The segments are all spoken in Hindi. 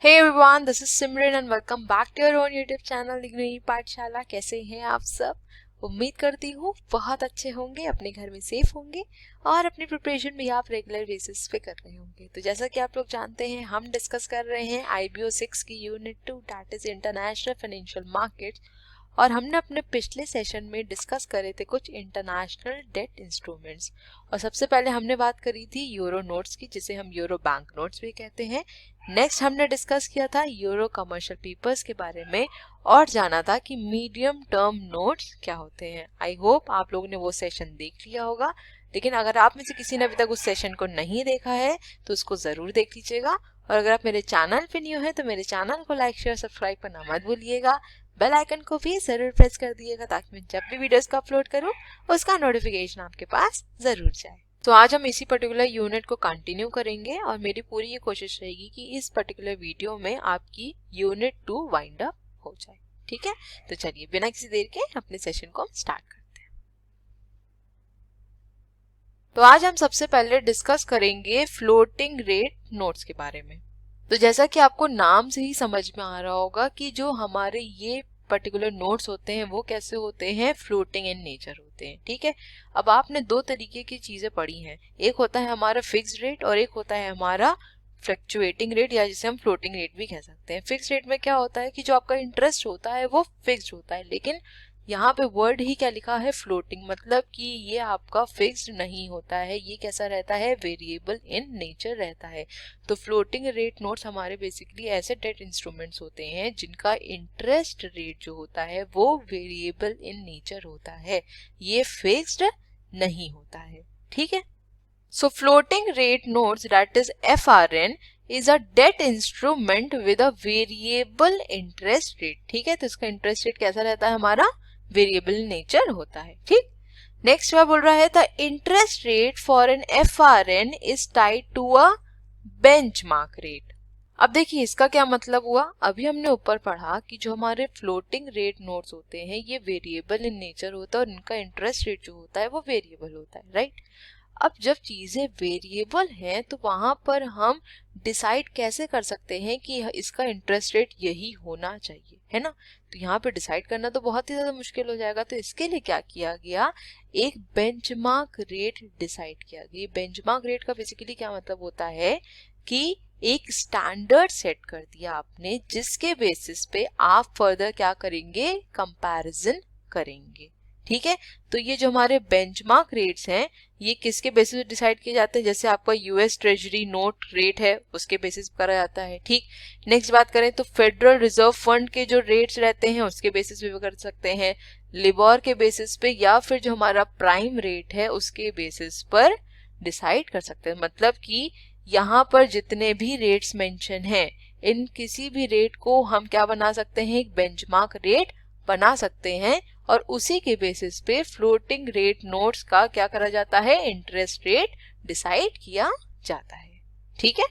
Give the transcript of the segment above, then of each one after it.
Hey everyone, this is Simran and welcome back to your own YouTube channel Nai Pathshala. कैसे हैं आप सब? उम्मीद करती हूँ बहुत अच्छे होंगे, अपने घर में सेफ होंगे और अपनी प्रिपरेशन भी आप रेगुलर बेसिस पे कर रहे होंगे। तो जैसा कि आप लोग जानते हैं, हम डिस्कस कर रहे हैं IBO 6 की unit 2 that is international financial market. और हमने अपने पिछले सेशन में डिस्कस करे थे कुछ इंटरनेशनल डेट इंस्ट्रूमेंट्स। और सबसे पहले हमने बात करी थी यूरो नोट्स की, जिसे हम यूरो बैंक नोट्स भी कहते हैं। नेक्स्ट हमने डिस्कस किया था यूरो कमर्शियल पेपर्स के बारे में और जाना था कि मीडियम टर्म नोट्स क्या होते हैं। आई होप आप लोगों ने वो सेशन देख लिया होगा, लेकिन अगर आप में से किसी ने अभी तक उस सेशन को नहीं देखा है तो उसको जरूर देख लीजिएगा। और अगर आप मेरे चैनल पे न्यू है तो मेरे चैनल को लाइक शेयर सब्सक्राइब करना मत भूलिएगा। बेल आइकन को भी जरूर प्रेस कर दिएगा ताकि मैं जब भी वीडियोस को अपलोड करूं उसका नोटिफिकेशन आपके पास जरूर जाए। तो आज हम इसी पर्टिकुलर यूनिट को कंटिन्यू करेंगे और मेरी पूरी ये कोशिश रहेगी कि इस पर्टिकुलर वीडियो में आपकी यूनिट 2 वाइंड अप हो जाए। ठीक है, तो चलिए बिना किसी देर के अपने सेशन को स्टार्ट करते हैं। तो आज हम सबसे पहले डिस्कस करेंगे फ्लोटिंग रेट नोट्स के बारे में। तो जैसा कि आपको नाम से ही समझ में आ रहा होगा कि जो हमारे ये पर्टिकुलर नोट्स होते हैं वो कैसे होते हैं, फ्लोटिंग इन नेचर होते हैं। ठीक है, अब आपने दो तरीके की चीजें पढ़ी हैं, एक होता है हमारा फिक्स्ड रेट और एक होता है हमारा फ्लक्चुएटिंग रेट, या जिसे हम फ्लोटिंग रेट भी कह सकते हैं। फिक्स्ड रेट में क्या होता है कि जो आपका इंटरेस्ट होता है वो फिक्स्ड होता है, लेकिन यहाँ पे वर्ड ही क्या लिखा है, फ्लोटिंग, मतलब कि ये आपका फिक्स्ड नहीं होता है, ये कैसा रहता है, वेरिएबल इन नेचर रहता है। तो फ्लोटिंग रेट नोट्स हमारे बेसिकली ऐसे डेट इंस्ट्रूमेंट्स होते हैं जिनका इंटरेस्ट रेट जो होता है वो वेरिएबल इन नेचर होता है, ये फिक्स्ड नहीं होता है। ठीक है, so floating rate notes that is FRN is a debt instrument with a variable interest rate। ठीक है, तो इसका इंटरेस्ट रेट कैसा रहता है, हमारा वेरिएबल नेचर होता है। ठीक, नेक्स्ट क्या बोल रहा है, the interest rate for an FRN is tied to a benchmark rate. अब देखिए इसका क्या मतलब हुआ, अभी हमने ऊपर पढ़ा कि जो हमारे फ्लोटिंग रेट नोट्स होते हैं ये वेरिएबल इन नेचर होता है और इनका इंटरेस्ट रेट जो होता है वो वेरिएबल होता है, राइट। अब जब चीजें वेरिएबल हैं तो वहां पर हम डिसाइड कैसे कर सकते हैं कि इसका इंटरेस्ट रेट यही होना चाहिए, है ना। तो यहाँ पे डिसाइड करना तो बहुत ही ज्यादा मुश्किल हो जाएगा। तो इसके लिए क्या किया गया, एक बेंचमार्क रेट डिसाइड किया गया। बेंचमार्क रेट का बेसिकली क्या मतलब होता है कि एक स्टैंडर्ड सेट कर दिया आपने, जिसके बेसिस पे आप फर्दर क्या करेंगे, कंपैरिजन करेंगे। ठीक है, तो ये जो हमारे बेंचमार्क रेट्स हैं ये किसके बेसिस पे डिसाइड किए जाते हैं, जैसे आपका US ट्रेजरी नोट रेट है उसके बेसिस पे करा जाता है। ठीक, नेक्स्ट बात करें तो फेडरल रिजर्व फंड के जो रेट्स रहते हैं उसके बेसिस पे भी कर सकते हैं, लिबोर के बेसिस पे, या फिर जो हमारा प्राइम रेट है उसके बेसिस पर डिसाइड कर सकते हैं। मतलब कि यहाँ पर जितने भी रेट्स मेंशन हैं इन किसी भी रेट को हम क्या बना सकते हैं, एक बेंचमार्क रेट बना सकते हैं और उसी के बेसिस पे फ्लोटिंग रेट नोट्स का क्या करा जाता है, इंटरेस्ट रेट डिसाइड किया जाता है। ठीक है,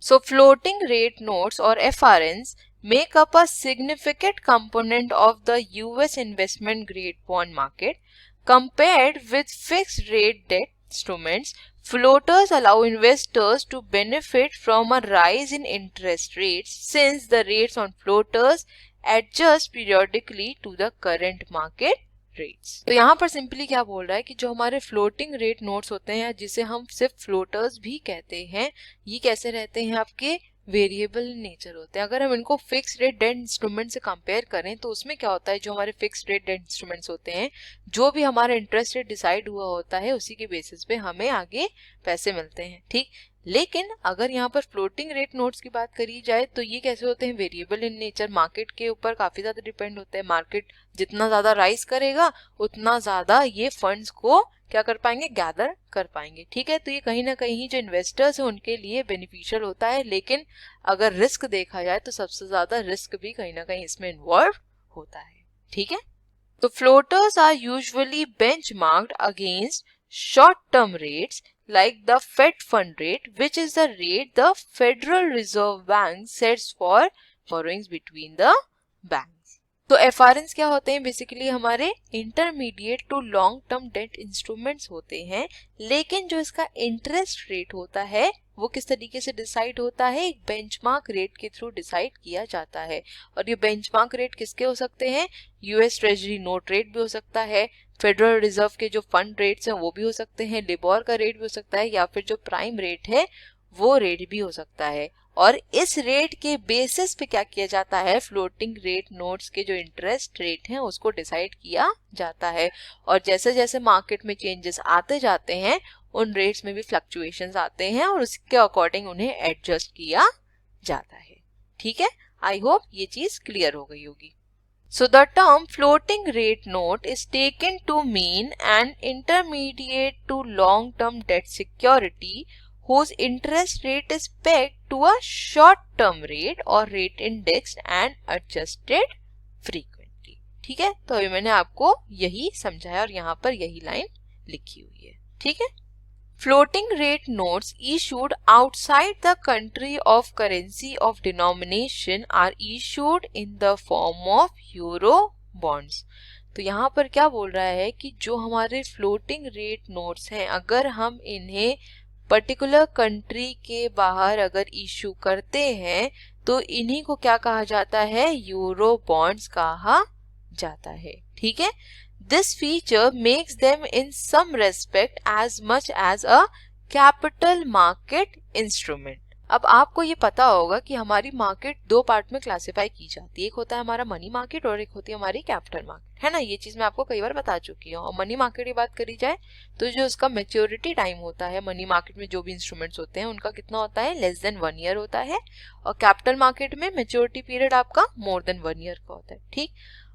सो फ्लोटिंग रेट नोट्स और FRNs make up a significant component of the US investment grade bond market. Compared with fixed rate debt instruments, floaters allow investors to benefit from a rise in interest rates since the rates on floaters adjust periodically to the current market rates। तो यहाँ पर सिंपली क्या बोल रहा है कि जो हमारे फ्लोटिंग रेट नोट्स होते हैं जिसे हम सिर्फ फ्लोटर्स भी कहते हैं, ये कैसे रहते हैं, आपके वेरिएबल नेचर होते हैं। अगर हम इनको फिक्स रेट डेट इंस्ट्रूमेंट से कंपेयर करें तो उसमें क्या होता है, जो हमारे फिक्स रेट डेट इंस्ट्रूमेंट्स होते हैं, जो भी हमारा इंटरेस्ट रेट डिसाइड हुआ होता है उसी के बेसिस पे हमें आगे पैसे मिलते हैं। ठीक, लेकिन अगर यहाँ पर फ्लोटिंग रेट नोट्स की बात करी जाए तो ये कैसे होते हैं, वेरिएबल इन नेचर, मार्केट के ऊपर काफी ज्यादा डिपेंड होते हैं। मार्केट जितना ज्यादा राइज करेगा उतना ज्यादा ये फंड्स को क्या कर पाएंगे, गैदर कर पाएंगे। ठीक है, तो ये कहीं ना कहीं जो इन्वेस्टर्स हैं उनके लिए बेनिफिशियल होता है, लेकिन अगर रिस्क देखा जाए तो सबसे ज्यादा रिस्क भी कहीं ना कहीं इसमें इन्वॉल्व होता है। ठीक है, तो floaters are usually benchmarked against short term rates like the Fed fund rate, which is the rate the Federal Reserve Bank sets for borrowings between the banks। तो FRNs क्या होते हैं, बेसिकली हमारे intermediate to long term debt instruments होते हैं, लेकिन जो इसका इंटरेस्ट रेट होता है वो किस तरीके से डिसाइड होता है, एक बेंचमार्क रेट के थ्रू डिसाइड किया जाता है। और ये बेंचमार्क रेट किसके हो सकते हैं, यूएस ट्रेजरी नोट रेट भी हो सकता है, फेडरल रिजर्व के जो फंड रेट्स हैं वो भी हो सकते हैं, लिबोर का रेट भी हो सकता है, या फिर जो प्राइम रेट है वो रेट भी हो सकता है। और इस रेट के बेसिस पे क्या किया जाता है, फ्लोटिंग रेट नोट्स के जो इंटरेस्ट रेट हैं उसको डिसाइड किया जाता है। और जैसे जैसे मार्केट में चेंजेस आते जाते हैं उन रेट्स में भी फ्लक्चुएशंस आते हैं और उसके अकॉर्डिंग उन्हें एडजस्ट किया जाता है। ठीक है, आई होप ये चीज क्लियर हो गई होगी। So the term floating rate note is taken to mean an intermediate to long-term debt security whose interest rate is pegged to a short-term rate or rate indexed and adjusted frequently. ठीक है, तो अभी मैंने आपको यही समझाया और यहाँ पर यही लाइन लिखी हुई है। ठीक है, floating rate notes issued outside the country of currency of denomination are issued in the form of euro bonds. तो यहाँ पर क्या बोल रहा है कि जो हमारे फ्लोटिंग रेट नोट्स हैं अगर हम इन्हें पर्टिकुलर कंट्री के बाहर अगर इशू करते हैं तो इन्हीं को क्या कहा जाता है, यूरो बॉन्ड्स कहा जाता है। ठीक है, this feature makes them in some respect as much as a capital market instrument. अब आपको ये पता होगा कि हमारी मार्केट दो पार्ट में क्लासिफाई की जाती है, एक होता है हमारा मनी मार्केट और एक होती है हमारी कैपिटल मार्केट, है ना। ये चीज मैं आपको कई बार बता चुकी हूँ। और मनी मार्केट की बात करी जाए तो जो उसका मैच्योरिटी टाइम होता है मनी मार्केट में जो भी इंस्ट्रूमेंट्स होते हैं उनका कितना होता है, लेस देन 1 ईयर होता है। और कैपिटल मार्केट में मैच्योरिटी पीरियड आपका मोर देन 1 ईयर का होता है। ठीक,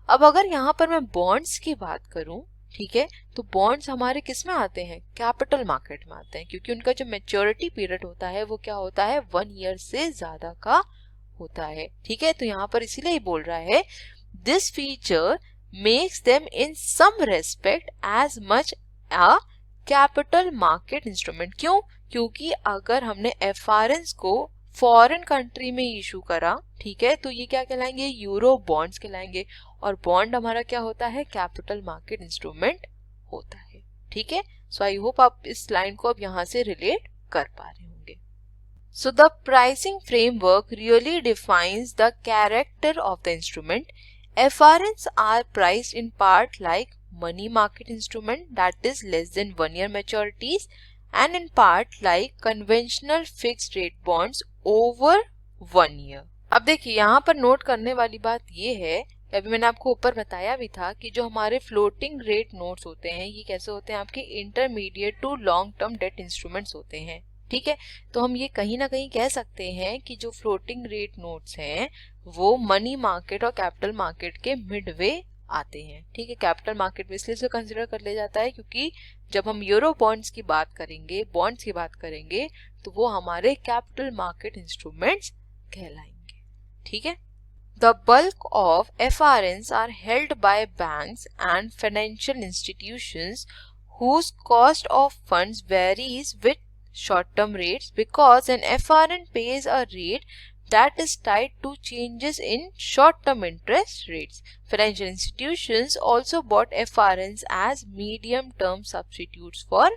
अब अगर यहाँ पर मैं बॉन्ड्स की बात करूं, ठीक है, तो बॉन्ड्स हमारे किस में आते हैं, कैपिटल मार्केट में आते हैं, क्योंकि उनका जो मैच्योरिटी पीरियड होता है वो क्या होता है, 1 ईयर से ज्यादा का होता है। ठीक है, तो यहाँ पर इसीलिए ही बोल रहा है this feature makes them in some respect as much a capital market instrument. क्यों, क्योंकि अगर हमने एफआरएंस को फॉरेन कंट्री में इशू करा, ठीक है, तो ये क्या कहलाएंगे, यूरो बॉन्ड्स कहलाएंगे। और बॉन्ड हमारा क्या होता है, कैपिटल मार्केट इंस्ट्रूमेंट होता है। ठीक है, सो आई होप आप इस लाइन को अब यहाँ से रिलेट कर पा रहे होंगे। So the pricing framework really defines the character of the instrument. FRNs are priced in part like money market instrument, that is less than 1 year maturities, and in part like conventional fixed rate bonds over 1 year. अब देखिए यहाँ पर नोट करने वाली बात ये है, अभी मैंने आपको ऊपर बताया भी था कि जो हमारे फ्लोटिंग रेट नोट्स होते हैं ये कैसे होते हैं, आपके intermediate to long term debt instruments होते हैं। ठीक है, तो हम ये कहीं ना कहीं कह सकते हैं कि जो फ्लोटिंग रेट नोट्स हैं वो मनी मार्केट और कैपिटल मार्केट के मिडवे आते हैं। ठीक है, कैपिटल मार्केट में इसलिए से कंसिडर कर लिया जाता है क्योंकि जब हम यूरो बॉन्ड्स की बात करेंगे, बॉन्ड्स की बात करेंगे, तो वो हमारे कैपिटल मार्केट इंस्ट्रूमेंट्स कहलाएंगे। ठीक है, the bulk of FRNs are held by banks and financial institutions whose cost of funds varies with short-term rates, because an FRN pays a rate that is tied to changes in short-term interest rates. Financial institutions also bought FRNs as medium-term substitutes for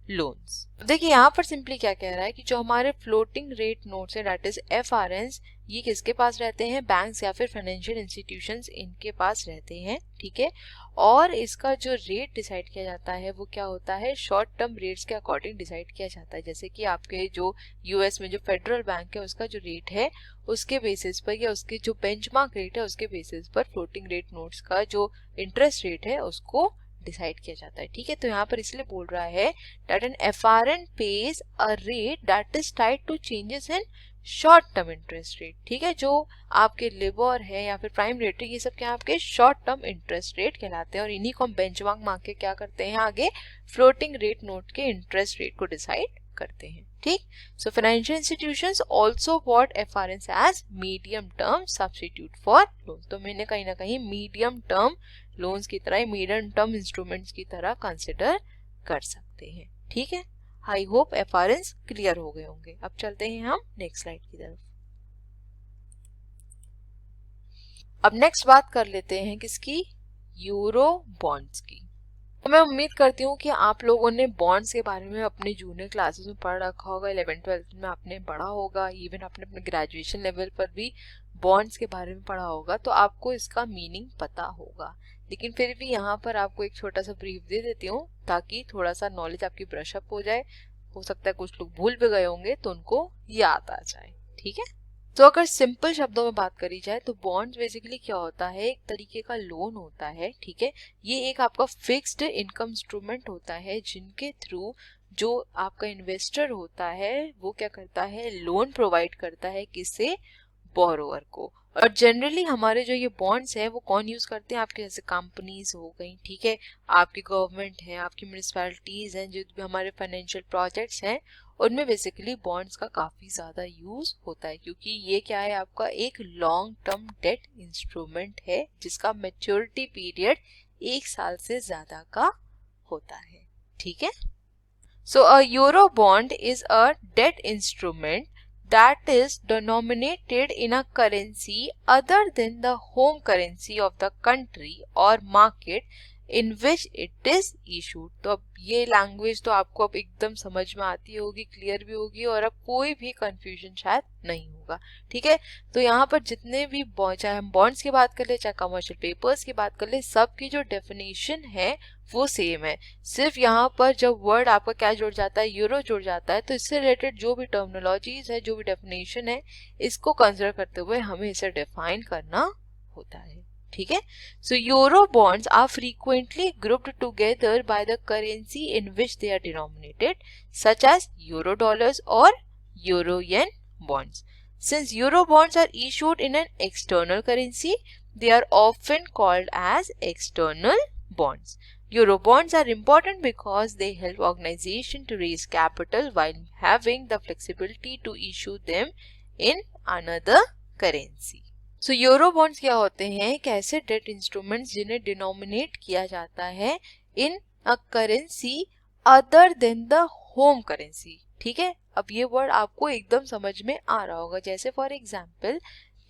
loans. देखिए यहाँ पर सिंपली क्या कह रहा है कि जो हमारे फ्लोटिंग रेट नोट्स है दैट इज FRNs, ये किसके पास रहते हैं, बैंक्स या फिर फाइनेंशियल इंस्टीट्यूशंस इनके पास रहते हैं। ठीक है, और इसका जो रेट डिसाइड किया जाता है वो क्या होता है, शॉर्ट टर्म रेट्स के अकॉर्डिंग डिसाइड किया जाता है। जैसे कि आपके जो यूएस में जो फेडरल बैंक है उसका जो रेट है उसके बेसिस पर या उसके जो बेंचमार्क रेट है उसके बेसिस पर फ्लोटिंग रेट नोट्स का जो इंटरेस्ट रेट है उसको डिसाइड किया जाता है। ठीक है, तो यहाँ पर इसलिए बोल रहा है that an FRN pays a rate that is tied to changes in short term interest rate. ठीक है, जो आपके लिबोर है या फिर प्राइम रेट है ये सब क्या आपके शॉर्ट टर्म इंटरेस्ट रेट कहलाते हैं और इन्हीं को हम बेंचमार्क मान के क्या करते हैं, आगे फ्लोटिंग रेट नोट के इंटरेस्ट रेट को डिसाइड करते हैं। ठीक, so financial institutions also bought FRNs as medium term substitute for loan. तो मैंने कहीं ना कहीं मीडियम टर्म लोन्स की तरह, मीडियम टर्म इंस्ट्रूमेंट्स की तरह कंसिडर कर सकते हैं। ठीक है, आई होप FRNs क्लियर हो गए होंगे। अब चलते हैं हम नेक्स्ट स्लाइड की तरफ। अब नेक्स्ट बात कर लेते हैं किसकी, यूरो बॉन्ड्स की। मैं उम्मीद करती हूँ कि आप लोगों ने बॉन्ड्स के बारे में अपने जूनियर क्लासेस में पढ़ रखा होगा, 11th-12th में आपने पढ़ा होगा, इवन आपने अपने ग्रेजुएशन लेवल पर भी बॉन्ड्स के बारे में पढ़ा होगा, तो आपको इसका मीनिंग पता होगा। लेकिन फिर भी यहाँ पर आपको एक छोटा सा ब्रीफ दे देती हूँ ताकि थोड़ा सा नॉलेज आपकी ब्रश अप हो जाए। हो सकता है कुछ लोग भूल भी गए होंगे तो उनको याद आ जाए, ठीक है। तो अगर सिंपल शब्दों में बात करी जाए तो बॉन्ड्स बेसिकली क्या होता है, एक तरीके का लोन होता है, ठीक है। ये एक आपका फिक्स्ड इनकम इंस्ट्रूमेंट होता है जिनके थ्रू जो आपका इन्वेस्टर होता है वो क्या करता है, लोन प्रोवाइड करता है किससे, बोरोवर को। और जनरली हमारे जो ये बॉन्ड्स है वो कौन यूज करते हैं, आपके जैसे कंपनीज हो गई, ठीक है, आपकी गवर्नमेंट है, आपकी म्यूनिसिपैलिटीज हैं, जो भी हमारे फाइनेंशियल प्रोजेक्ट्स हैं उनमें बेसिकली बॉन्ड्स का काफी ज्यादा यूज होता है, क्योंकि ये क्या है, आपका एक लॉन्ग टर्म डेट इंस्ट्रूमेंट है जिसका मैच्योरिटी पीरियड 1 साल से ज्यादा का होता है, ठीक है। So a euro bond is a debt instrument that is denominated in a currency other than the home currency of the country or market in which it is issued। तो अब ये लैंग्वेज तो आपको अब एकदम समझ में आती होगी, क्लियर भी होगी और अब कोई भी कंफ्यूजन शायद नहीं होगा, ठीक है। तो यहाँ पर जितने भी चाहे हम बॉन्ड्स की बात कर ले, चाहे कमर्शियल पेपर्स की बात कर ले, सबकी जो डेफिनेशन है वो सेम है। सिर्फ यहाँ पर जब वर्ड आपका क्या जुड़ जाता है, यूरो जुड़ जाता है, तो इससे रिलेटेड जो भी टर्मिनोलॉजीज है, जो भी डेफिनेशन है, इसको कंसिडर करते हुए हमें इसे डिफाइन करना होता है, ठीक है। So euro bonds are frequently grouped together by the currency in which they are denominated, such as euro dollars और euro yen bonds. Since euro bonds are issued in an external currency, they are often called as external bonds. Euro bonds are important because they help organization to raise capital while having the flexibility to issue them in another currency. So euro bonds क्या होते हैं, एक ऐसे डेट इंस्ट्रूमेंट्स जिन्हें डिनोमिनेट किया जाता है in a currency other than the home currency, ठीक है। अब ये वर्ड आपको एकदम समझ में आ रहा होगा, जैसे फॉर एग्जाम्पल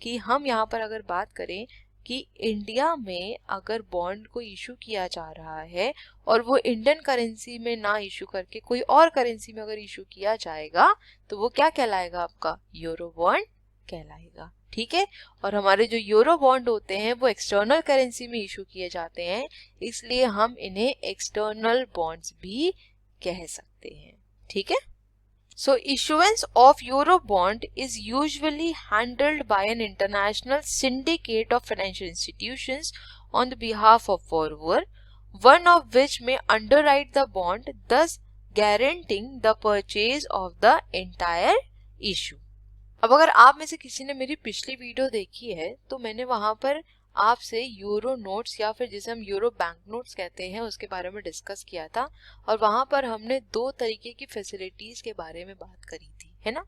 कि हम यहाँ पर अगर बात करें कि इंडिया में अगर बॉन्ड को इशू किया जा रहा है और वो इंडियन करेंसी में ना इशू करके कोई और करेंसी में अगर इशू किया जाएगा तो वो क्या कहलाएगा, आपका यूरो बॉन्ड कहलाएगा, ठीक है। और हमारे जो यूरो बॉन्ड होते हैं वो एक्सटर्नल करेंसी में इशू किए जाते हैं, इसलिए हम इन्हें एक्सटर्नल बॉन्ड्स भी कह सकते हैं, ठीक है। So issuance of euro bond is usually handled by an international syndicate of financial institutions on the behalf of borrower, one of which may underwrite the bond, thus guaranteeing the purchase of the entire issue। अब अगर आप में से किसी ने मेरी पिछली वीडियो देखी है तो मैंने वहां पर आपसे यूरो नोट्स या फिर जिसे हम यूरो बैंक नोट्स कहते हैं उसके बारे में डिस्कस किया था, और वहां पर हमने 2 तरीके की फैसिलिटीज के बारे में बात करी थी, है ना।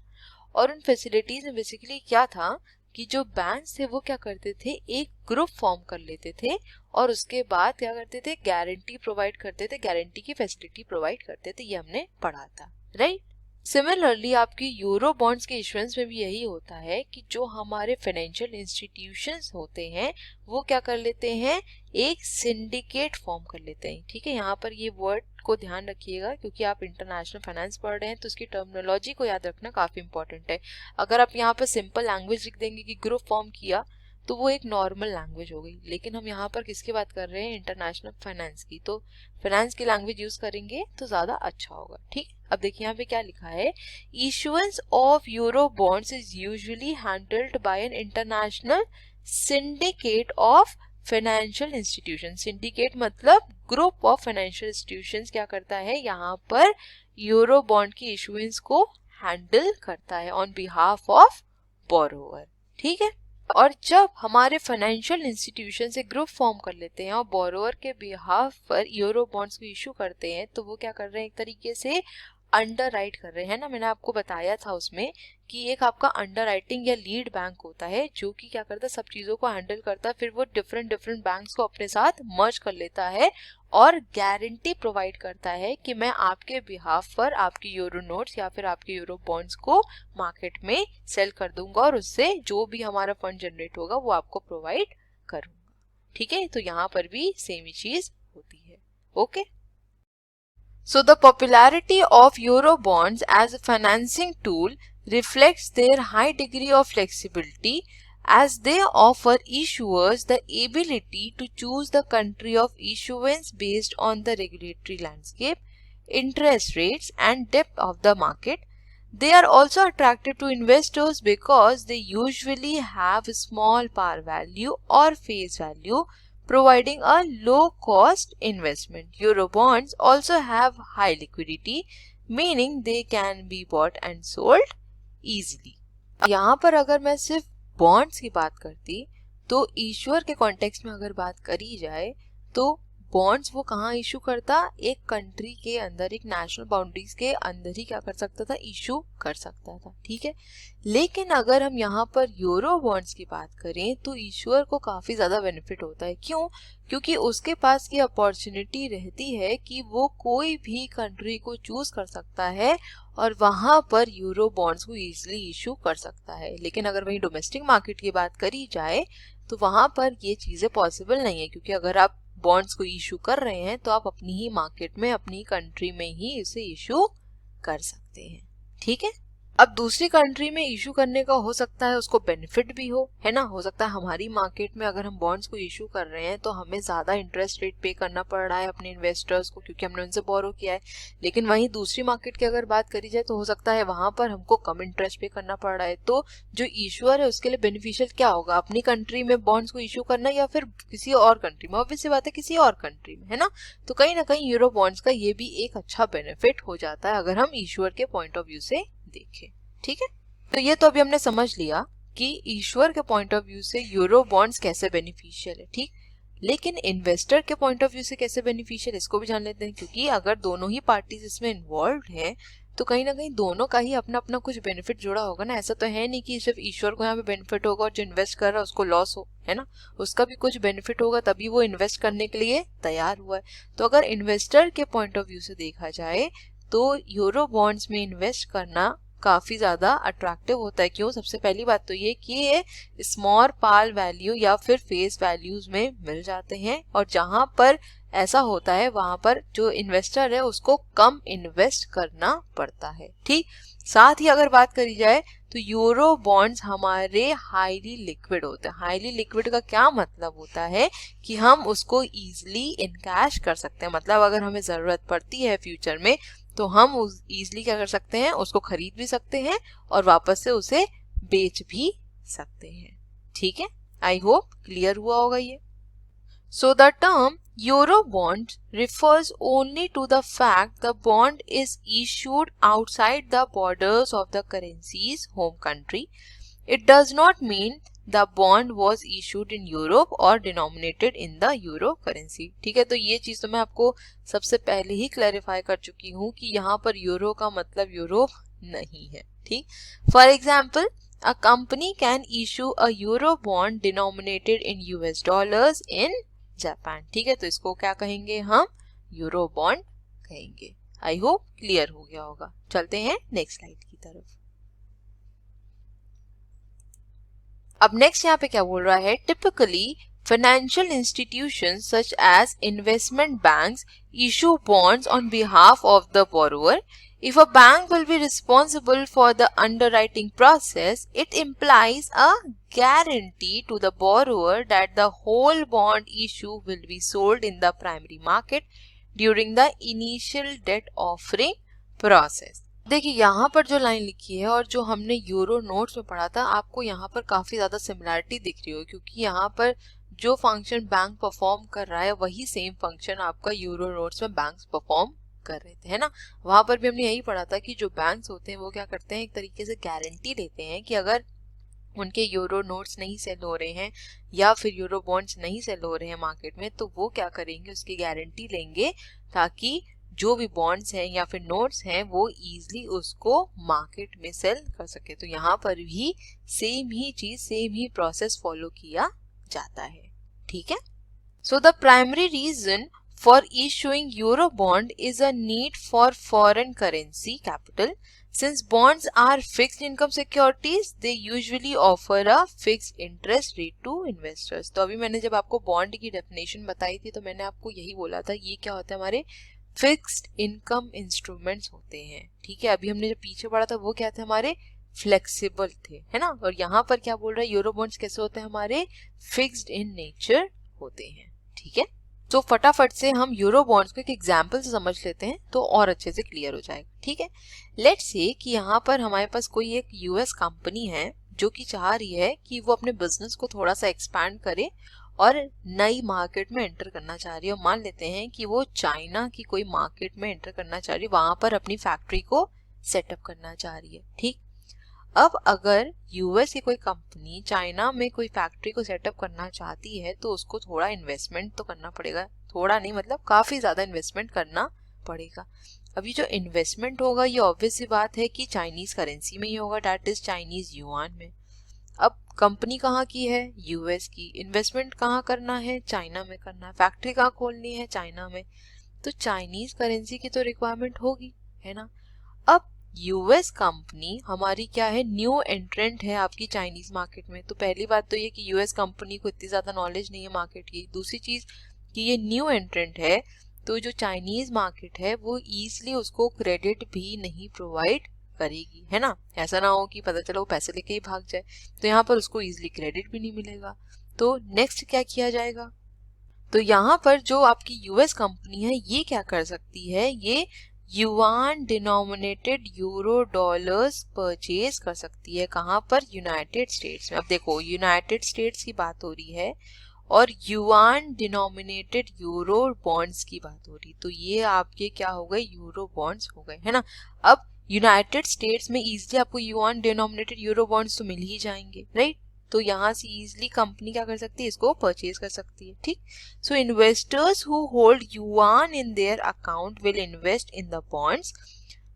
और उन फैसिलिटीज में बेसिकली क्या था कि जो बैंक्स थे वो क्या करते थे, एक ग्रुप फॉर्म कर लेते थे और उसके बाद क्या करते थे, गारंटी प्रोवाइड करते थे, गारंटी की फैसिलिटी प्रोवाइड करते थे, ये हमने पढ़ा था, राइट। सिमिलरली आपकी यूरो बॉन्ड्स के इश्यूएंस में भी यही होता है कि जो हमारे फाइनेंशियल इंस्टीट्यूशंस होते हैं वो क्या कर लेते हैं, एक सिंडिकेट फॉर्म कर लेते हैं, ठीक है। यहाँ पर ये वर्ड को ध्यान रखिएगा क्योंकि आप इंटरनेशनल फाइनेंस पढ़ रहे हैं तो उसकी टर्मिनोलॉजी को याद रखना काफी इंपॉर्टेंट है। अगर आप यहाँ पर सिंपल लैंग्वेज लिख देंगे कि ग्रुप फॉर्म किया तो वो एक नॉर्मल लैंग्वेज हो गई, लेकिन हम यहाँ पर किसकी बात कर रहे हैं, इंटरनेशनल फाइनेंस की, तो फाइनेंस की लैंग्वेज यूज करेंगे तो ज्यादा अच्छा होगा, ठीक। अब देखिए यहाँ पे क्या लिखा है, issuance of euro bonds is usually handled by an international syndicate of financial institution. Syndicate मतलब ग्रुप ऑफ फाइनेंशियल इंस्टीट्यूशंस क्या करता है, यहाँ पर यूरो बॉन्ड की इशुएंस को हैंडल करता है ऑन बिहाफ ऑफ बोरोवर, ठीक है। और जब हमारे फाइनेंशियल इंस्टीट्यूशन से ग्रुप फॉर्म कर लेते हैं और बोरोवर के बिहाफ पर यूरो बॉन्ड्स को इशू करते हैं तो वो क्या कर रहे हैं, एक तरीके से अंडर राइट कर रहे हैं ना। मैंने आपको बताया था उसमें कि एक आपका अंडर राइटिंग या लीड बैंक होता है जो कि क्या करता है, सब चीजों को हैंडल करता है, फिर वो डिफरेंट बैंक्स को अपने साथ मर्ज कर लेता है और गारंटी प्रोवाइड करता है कि मैं आपके बिहाफ पर आपकी यूरो नोट्स या फिर आपके यूरो बॉन्ड्स को मार्केट में सेल कर दूंगा और उससे जो भी हमारा फंड जनरेट होगा वो आपको प्रोवाइड करूंगा, ठीक है। तो यहाँ पर भी सेम ही चीज होती है, okay. So the popularity of euro bonds as a financing tool reflects their high degree of flexibility, as they offer issuers the ability to choose the country of issuance based on the regulatory landscape, interest rates, and depth of the market. They are also attractive to investors because they usually have a small par value or face value, providing a low cost investment. Eurobonds also have high liquidity, meaning they can be bought and sold easily. यहाँ पर अगर मैं सिर्फ बॉन्ड्स की बात करती तो इश्यूअर के कॉन्टेक्स्ट में अगर बात करी जाए तो बॉन्ड्स वो कहाँ इशू करता, एक कंट्री के अंदर, एक नेशनल बाउंड्रीज के अंदर ही क्या कर सकता था, इशू कर सकता था, ठीक है। लेकिन अगर हम यहाँ पर यूरो बॉन्ड्स की बात करें तो इशूअर को काफी ज्यादा बेनिफिट होता है। क्यों? क्योंकि उसके पास की अपॉर्चुनिटी रहती है कि वो कोई भी कंट्री को चूज कर सकता है और वहां पर यूरो बॉन्ड्स को इजीली इशू कर सकता है। लेकिन अगर वहीं डोमेस्टिक मार्केट की बात करी जाए तो वहां पर ये चीजें पॉसिबल नहीं है, क्योंकि अगर आप बॉन्ड्स को इशू कर रहे हैं तो आप अपनी ही मार्केट में, अपनी कंट्री में ही इसे इशू कर सकते हैं, ठीक है। अब दूसरी कंट्री में इशू करने का हो सकता है उसको बेनिफिट भी हो, है ना। हो सकता है हमारी मार्केट में अगर हम बॉन्ड्स को इशू कर रहे हैं तो हमें ज्यादा इंटरेस्ट रेट पे करना पड़ रहा है अपने इन्वेस्टर्स को, क्योंकि हमने उनसे बोरो किया है। लेकिन वहीं दूसरी मार्केट की अगर बात करी जाए तो हो सकता है वहां पर हमको कम इंटरेस्ट पे करना पड़ रहा है। तो जो इशूअर है उसके लिए बेनिफिशियल क्या होगा, अपनी कंट्री में बॉन्ड्स को इशू करना या फिर किसी और कंट्री में, ऑब्वियस सी बात है किसी और कंट्री में, है ना। तो कहीं ना कहीं यूरो बॉन्ड्स का ये भी एक अच्छा बेनिफिट हो जाता है अगर हम इशूअर के पॉइंट ऑफ व्यू से देखें, ठीक है। तो ये तो अभी हमने समझ लिया कि इश्यूअर के पॉइंट ऑफ व्यू से यूरो बॉन्ड्स कैसे बेनिफिशियल है, ठीक। लेकिन इन्वेस्टर के पॉइंट ऑफ व्यू से कैसे बेनिफिशियल, इसको भी जान लेते हैं। क्योंकि अगर दोनों ही पार्टीज इसमें इन्वॉल्व हैं तो कहीं ना कहीं दोनों का ही अपना अपना कुछ बेनिफिट जुड़ा होगा ना। ऐसा तो है नहीं कि सिर्फ ईश्वर को यहाँ पे बेनिफिट होगा और जो इन्वेस्ट कर रहा है उसको लॉस हो, है ना। उसका भी कुछ बेनिफिट होगा तभी वो इन्वेस्ट करने के लिए तैयार हुआ है। तो अगर इन्वेस्टर के पॉइंट ऑफ व्यू से देखा जाए तो यूरो बॉन्ड्स में इन्वेस्ट करना काफी ज्यादा अट्रैक्टिव होता है। क्यों? सबसे पहली बात तो ये कि ये स्मॉल पार वैल्यू या फिर फेस वैल्यूज में मिल जाते हैं, और जहां पर ऐसा होता है वहां पर जो इन्वेस्टर है उसको कम इन्वेस्ट करना पड़ता है, ठीक। साथ ही अगर बात करी जाए तो यूरो बॉन्ड्स हमारे हाईली लिक्विड होते हैं। हाईली लिक्विड का क्या मतलब होता है कि हम उसको इजिली इनकैश कर सकते हैं। मतलब अगर हमें जरूरत पड़ती है फ्यूचर में तो हम इजिली क्या कर सकते हैं, उसको खरीद भी सकते हैं और वापस से उसे बेच भी सकते हैं, ठीक है। आई होप क्लियर हुआ होगा ये। So the term euro bond refers only to the fact the bond is issued outside the borders of the currency's home country. It does not mean the bond was issued in Europe or denominated in the euro currency. ठीक है, तो ये चीज तो मैं आपको सबसे पहले ही क्लैरिफाई कर चुकी हूँ कि यहाँ पर यूरो का मतलब यूरोप नहीं है, ठीक। For example, a company can issue a euro bond denominated in US dollars in Japan, ठीक है। तो इसको क्या कहेंगे हम, यूरो बॉन्ड कहेंगे। आई होप क्लियर हो गया होगा। चलते हैं नेक्स्ट स्लाइड की तरफ। अब नेक्स्ट यहाँ पे क्या बोल रहा है, typically financial institutions such as investment banks issue bonds on behalf of the borrower. If a bank will be responsible for the underwriting process, it implies a guarantee to the borrower that the whole bond issue will be sold in the primary market during the initial debt offering process. देखिए यहाँ पर जो लाइन लिखी है और जो हमने यूरो नोट्स में पढ़ा था, आपको यहाँ पर काफी ज्यादा सिमिलरिटी दिख रही हो, क्योंकि यहाँ पर जो फंक्शन बैंक परफॉर्म कर रहा है वही सेम फंक्शन आपका यूरो नोट्स में बैंक्स परफॉर्म कर रहे थे, है ना। वहां पर भी हमने यही पढ़ा था कि जो बैंक्स होते हैं वो क्या करते हैं, एक तरीके से गारंटी लेते हैं कि अगर उनके यूरो नोट्स नहीं सेल हो रहे हैं या फिर यूरो बॉन्ड्स नहीं सेल हो रहे हैं मार्केट में, तो वो क्या करेंगे, उसकी गारंटी लेंगे ताकि जो भी बॉन्ड्स हैं या फिर नोट्स हैं वो इजीली उसको मार्केट में सेल कर सके। तो यहाँ पर भी सेम ही चीज, सेम ही प्रोसेस फॉलो किया जाता है, ठीक है। So the primary reason for issuing euro bond is a need for foreign currency capital. Since bonds are fixed income securities, they usually offer a fixed interest rate to investors. तो अभी मैंने जब आपको बॉन्ड की डेफिनेशन बताई थी तो मैंने आपको यही बोला था, ये क्या होता है, हमारे फिक्स्ड इनकम इंस्ट्रूमेंट्स होते हैं। ठीक है, अभी हमने जो पीछे पढ़ा था वो क्या थे, हमारे फ्लेक्सिबल थे, है ना। और यहाँ पर क्या बोल रहा है, यूरो बॉन्ड्स कैसे होते हैं, हमारे फिक्स्ड इन नेचर होते हैं। ठीक है, तो फटाफट से हम यूरो बॉन्ड्स को एक एग्जाम्पल से समझ लेते हैं तो और अच्छे से क्लियर हो जाएगा। ठीक है, लेट्स से कि यहाँ पर हमारे पास कोई एक यूएस कंपनी है जो कि चाह रही है कि वो अपने बिजनेस को थोड़ा सा एक्सपैंड करे और नई मार्केट में एंटर करना चाह रही है। और मान लेते हैं कि वो चाइना की कोई मार्केट में एंटर करना चाह रही है, वहां पर अपनी फैक्ट्री को सेटअप करना चाह रही है। ठीक, अब अगर यूएस की कोई कंपनी चाइना में कोई फैक्ट्री को सेटअप करना चाहती है तो उसको थोड़ा इन्वेस्टमेंट तो करना पड़ेगा, थोड़ा नहीं मतलब काफी ज्यादा इन्वेस्टमेंट करना पड़ेगा। अभी जो इन्वेस्टमेंट होगा ये ऑब्वियस सी बात है कि चाइनीज करेंसी में ही होगा, दैट इज चाइनीज युआन में। अब कंपनी कहाँ की है, यूएस की, इन्वेस्टमेंट कहाँ करना है, चाइना में करना है, फैक्ट्री कहाँ खोलनी है, चाइना में, तो चाइनीज करेंसी की तो रिक्वायरमेंट होगी, है ना। अब यूएस कंपनी हमारी क्या है, न्यू एंट्रेंट है आपकी चाइनीज मार्केट में। तो पहली बात तो ये कि यूएस कंपनी को इतनी ज्यादा नॉलेज नहीं है मार्केट की। दूसरी चीज कि ये न्यू एंट्रेंट है तो जो चाइनीज मार्केट है वो ईजिली उसको क्रेडिट भी नहीं प्रोवाइड करेगी, है ना। ऐसा ना हो कि पता चला वो पैसे लेके ही भाग जाए, तो यहाँ पर उसको इजिली क्रेडिट भी नहीं मिलेगा। तो नेक्स्ट क्या किया जाएगा, तो यहाँ पर जो आपकी यूएस कंपनी है ये क्या कर सकती है, ये yuan denominated euro dollars purchase कर सकती है। कहाँ पर, यूनाइटेड स्टेट्स में। अब देखो यूनाइटेड स्टेट्स की बात हो रही है और युआन डिनोमिनेटेड यूरो बॉन्ड्स की बात हो रही, तो ये आपके क्या हो गए, यूरो बॉन्ड्स हो गए, है ना। अब यूनाइटेड स्टेट्स में इजिली आपको युआन डिनोमिनेटेड यूरो बॉन्ड्स तो मिल ही जाएंगे, राइट। तो यहाँ से इजिली कंपनी क्या कर सकती है, इसको परचेज कर सकती है। ठीक, so investors who hold yuan in their account will invest in the bonds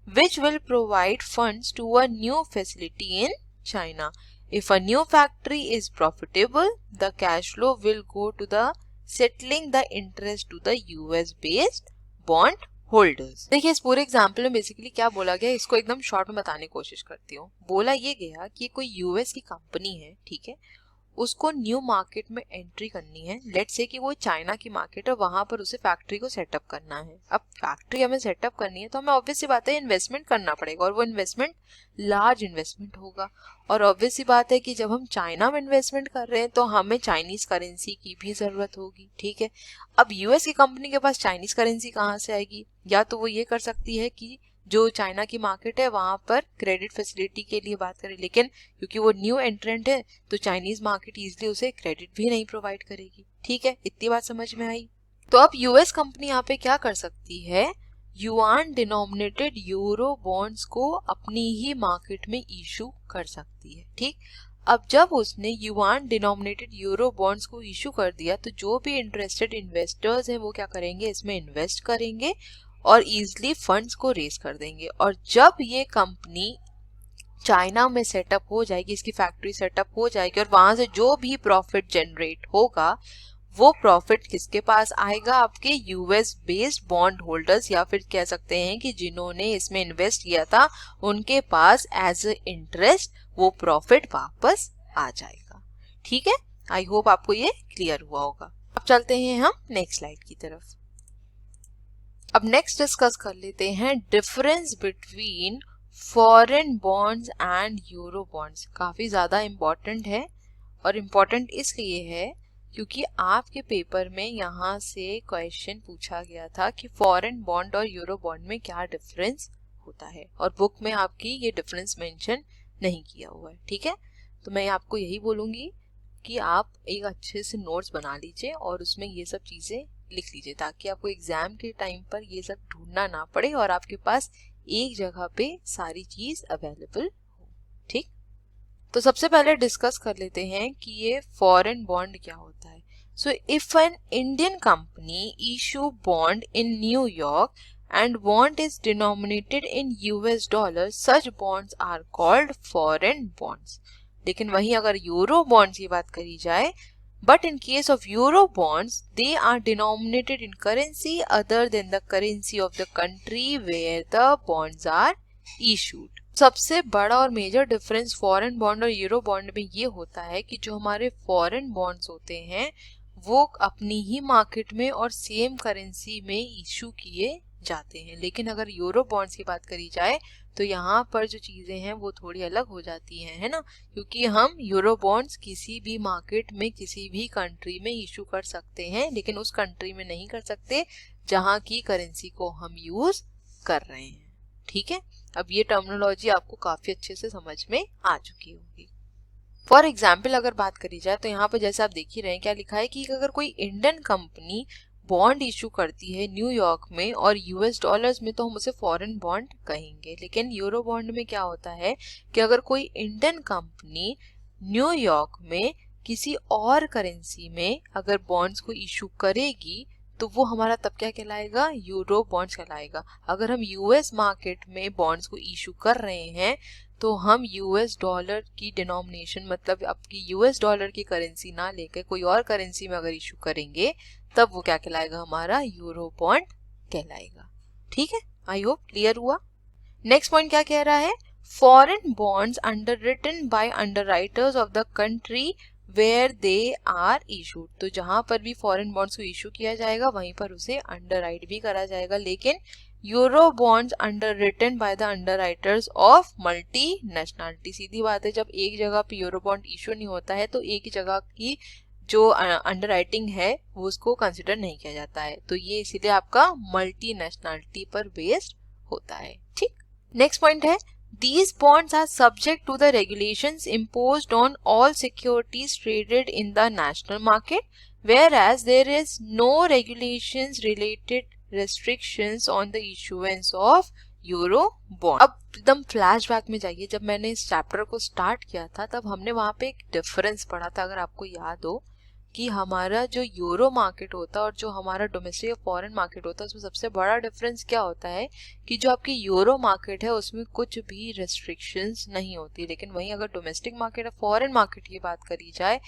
which will provide funds to a new facility in China. If a new factory is profitable, the cash flow will go to the settling the interest to the US based bond holders. देखिए इस पूरे एग्जाम्पल में बेसिकली क्या बोला गया, इसको एकदम शॉर्ट में बताने की कोशिश करती हूँ। बोला ये गया कि कोई यूएस की कंपनी है, ठीक है, उसको न्यू मार्केट में एंट्री करनी है। लेट्स से कि वो चाइना की मार्केट है, वहां पर उसे फैक्ट्री को सेटअप करना है। अब फैक्ट्री हमें सेटअप करनी है तो हमें ऑब्वियस सी बात है इन्वेस्टमेंट करना पड़ेगा, और वो इन्वेस्टमेंट लार्ज इन्वेस्टमेंट होगा। और ऑब्वियस सी बात है कि जब हम चाइना में इन्वेस्टमेंट कर रहे हैं तो हमें चाइनीज करेंसी की भी जरूरत होगी। ठीक है, अब यूएस की कंपनी के पास चाइनीज करेंसी कहाँ से आएगी, या तो वो ये कर सकती है कि जो चाइना की मार्केट है वहां पर क्रेडिट फैसिलिटी के लिए बात करें, लेकिन क्योंकि वो न्यू एंट्रेंट है तो चाइनीज मार्केट इजिली उसे क्रेडिट भी नहीं प्रोवाइड करेगी। ठीक है, इतनी बात समझ में आई। तो अब यूएस कंपनी यहाँ पे क्या कर सकती है, युआन डिनोमिनेटेड यूरो बॉन्ड्स को अपनी ही मार्केट में इशू कर सकती है। ठीक, अब जब उसने युआन डिनोमिनेटेड यूरो बॉन्ड्स को इशू कर दिया तो जो भी इंटरेस्टेड इन्वेस्टर्स हैं वो क्या करेंगे, इसमें इन्वेस्ट करेंगे और इजिली फंड्स को रेज कर देंगे। और जब ये कंपनी चाइना में सेटअप हो जाएगी, इसकी फैक्ट्री सेटअप हो जाएगी, और वहां से जो भी प्रॉफिट जनरेट होगा वो प्रॉफिट किसके पास आएगा, आपके यूएस बेस्ड बॉन्ड होल्डर्स, या फिर कह सकते हैं कि जिन्होंने इसमें इन्वेस्ट किया था उनके पास एज ए इंटरेस्ट वो प्रॉफिट वापस आ जाएगा। ठीक है, आई होप आपको ये क्लियर हुआ होगा। अब चलते हैं हम नेक्स्ट स्लाइड की तरफ। अब नेक्स्ट डिस्कस कर लेते हैं difference between foreign bonds and euro bonds. काफी ज्यादा इम्पोर्टेंट है, और इम्पोर्टेंट इसलिए है क्योंकि आपके पेपर में यहाँ से क्वेश्चन पूछा गया था कि फॉरेन बॉन्ड और यूरो बॉन्ड में क्या डिफरेंस होता है, और बुक में आपकी ये डिफरेंस मेंशन नहीं किया हुआ है। ठीक है, तो मैं आपको यही बोलूंगी कि आप एक अच्छे से नोट्स बना लीजिए और उसमें ये सब चीजें लिख लीजिए, ताकि आपको एग्जाम के टाइम पर ये सब ढूंढना ना पड़े और आपके पास एक जगह पे सारी चीज अवेलेबल हो। ठीक, तो सबसे पहले डिस्कस कर लेते हैं कि ये फॉरेन बॉन्ड क्या होता है। So if an Indian company issue bond in New York and bond is denominated in US dollars, such bonds are called foreign bonds. लेकिन वहीं अगर यूरो बॉन्ड्स की बात करी जाए, but in case of euro bonds they are denominated in currency other than the currency of the country where the bonds are issued. सबसे बड़ा और मेजर डिफरेंस फॉरेन बॉन्ड और यूरो बॉन्ड में ये होता है कि जो हमारे फॉरेन बॉन्ड्स होते हैं वो अपनी ही मार्केट में और सेम करेंसी में इशू किए जाते हैं। लेकिन अगर यूरो बॉन्ड्स की बात करी जाए तो यहाँ पर जो चीजें हैं वो थोड़ी अलग हो जाती हैं, है ना, क्योंकि हम यूरो बॉन्ड्स किसी भी मार्केट में किसी भी कंट्री में इशू कर सकते हैं, लेकिन उस कंट्री में नहीं कर सकते जहाँ की करेंसी को हम यूज कर रहे हैं। ठीक है, अब ये टर्मिनोलॉजी आपको काफी अच्छे से समझ में आ चुकी होगी। फॉर एग्जाम्पल अगर बात करी जाए तो यहाँ पर जैसे आप देख ही रहे हैं क्या लिखा है कि अगर कोई इंडियन कंपनी बॉन्ड इशू करती है न्यूयॉर्क में और यूएस डॉलर्स में तो हम उसे फॉरेन बॉन्ड कहेंगे। लेकिन यूरो बॉन्ड में क्या होता है कि अगर कोई इंडियन कंपनी न्यूयॉर्क में किसी और करेंसी में अगर बॉन्ड्स को इशू करेगी तो वो हमारा तब क्या कहलाएगा, यूरो बॉन्ड्स कहलाएगा। अगर हम यूएस मार्केट में बॉन्ड्स को इशू कर रहे हैं तो हम यूएस डॉलर की डिनोमिनेशन मतलब आपकी यूएस डॉलर की करेंसी ना लेकर कोई और करेंसी में अगर इशू करेंगे तब वो क्या कहलाएगा, हमारा यूरो बॉन्ड कहलाएगा। ठीक है, आई होप क्लियर हुआ। नेक्स्ट पॉइंट क्या कह रहा है, foreign bonds underwritten by underwriters of the country where they are issued. तो जहां पर भी फॉरेन बॉन्ड्स को इशू किया जाएगा वहीं पर उसे अंडरराइट भी करा जाएगा। लेकिन euro bonds underwritten by the underwriters of multi nationality, सीधी बात है, जब एक जगह पे यूरो बॉन्ड इशू नहीं होता है तो एक ही जगह की जो अंडरराइटिंग है वो उसको कंसिडर नहीं किया जाता है। तो ये इसीलिए आपका मल्टी नेशनलिटी पर बेस्ड होता है। ठीक, नेक्स्ट पॉइंट है, these bonds are subject to the regulations imposed on all securities traded in the national market, whereas there is no regulations related restrictions on the issuance of euro bond। अब एकदम फ्लैशबैक में जाइए, जब मैंने इस चैप्टर को स्टार्ट किया था तब हमने वहां पे एक डिफरेंस पढ़ा था, अगर आपको याद हो, कि हमारा जो यूरो मार्केट होता है और जो हमारा डोमेस्टिक या फॉरेन मार्केट होता है उसमें सबसे बड़ा डिफरेंस क्या होता है कि जो आपकी यूरो मार्केट है उसमें कुछ भी रेस्ट्रिक्शंस नहीं होती। लेकिन वहीं अगर डोमेस्टिक मार्केट या फॉरेन मार्केट की बात करी जाए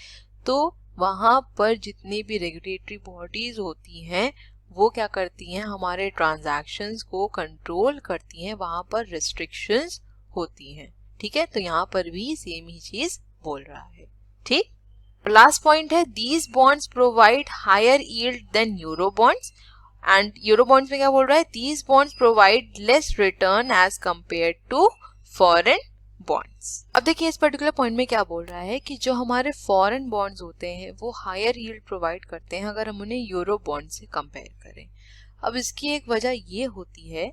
तो वहां पर जितनी भी रेगुलेटरी बॉडीज होती हैं वो क्या करती हैं, हमारे ट्रांजैक्शंस को कंट्रोल करती हैं, वहां पर रेस्ट्रिक्शंस होती हैं। ठीक है, तो यहाँ पर भी सेम ही चीज बोल रहा है। ठीक, लास्ट पॉइंट है, these bonds provide higher yield than euro bonds. And euro bonds में क्या बोल रहा है, these bonds provide less return as compare to foreign bonds. अब देखिए इस पर्टिकुलर पॉइंट में क्या बोल रहा है कि जो हमारे फॉरेन बॉन्ड्स होते हैं वो हायर यील्ड प्रोवाइड करते हैं अगर हम उन्हें यूरो बॉन्ड से कंपेयर करें। अब इसकी एक वजह ये होती है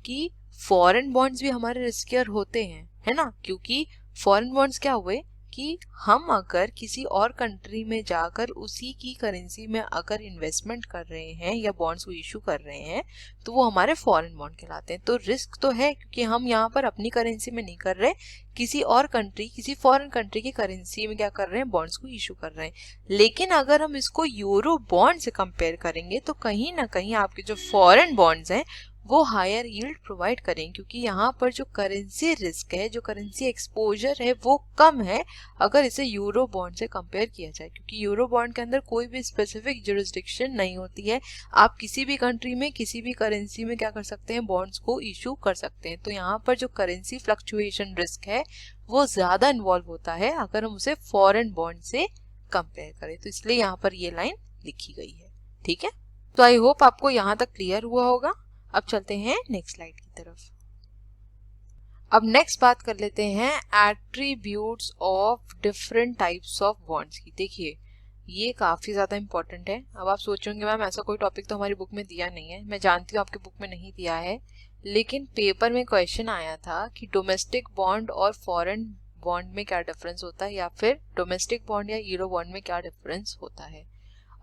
कि फॉरेन बॉन्ड्स भी हमारे रिस्कियर होते हैं, है ना, क्योंकि फॉरेन बॉन्ड्स क्या हुए कि हम अगर किसी और कंट्री में जाकर उसी की करेंसी में अगर इन्वेस्टमेंट कर रहे हैं या बॉन्ड्स को इशू कर रहे हैं तो वो हमारे फॉरेन बॉन्ड कहलाते हैं। तो रिस्क तो है क्योंकि हम यहाँ पर अपनी करेंसी में नहीं कर रहे, किसी और कंट्री, किसी फॉरेन कंट्री की करेंसी में क्या कर रहे हैं, बॉन्ड्स को इशू कर रहे हैं। लेकिन अगर हम इसको यूरो बॉन्ड से कंपेयर करेंगे तो कहीं ना कहीं आपके जो फॉरेन बॉन्ड्स हैं वो हायर यील्ड प्रोवाइड करें, क्योंकि यहाँ पर जो करेंसी रिस्क है, जो करेंसी एक्सपोजर है वो कम है अगर इसे यूरो बॉन्ड से कंपेयर किया जाए। क्योंकि यूरो बॉन्ड के अंदर कोई भी स्पेसिफिक जुरिस्डिक्शन नहीं होती है, आप किसी भी कंट्री में किसी भी करेंसी में क्या कर सकते हैं, बॉन्ड्स को इशू कर सकते हैं। तो यहाँ पर जो करेंसी फ्लक्चुएशन रिस्क है वो ज्यादा इन्वॉल्व होता है अगर हम उसे फॉरेन बॉन्ड से कंपेयर करें। तो इसलिए यहाँ पर ये लाइन लिखी गई है। ठीक है, तो आई होप आपको यहाँ तक क्लियर हुआ होगा। अब चलते हैं नेक्स्ट स्लाइड की तरफ। अब नेक्स्ट बात कर लेते हैं attributes of different types of bonds की। देखिए ये काफी ज्यादा इंपॉर्टेंट है। अब आप सोचोगे मैम ऐसा कोई टॉपिक तो हमारी बुक में दिया नहीं है। मैं जानती हूँ आपकी बुक में नहीं दिया है, लेकिन पेपर में क्वेश्चन आया था कि डोमेस्टिक बॉन्ड और फॉरेन बॉन्ड में क्या डिफरेंस होता है, या फिर डोमेस्टिक बॉन्ड या यूरो बॉन्ड में क्या डिफरेंस होता है।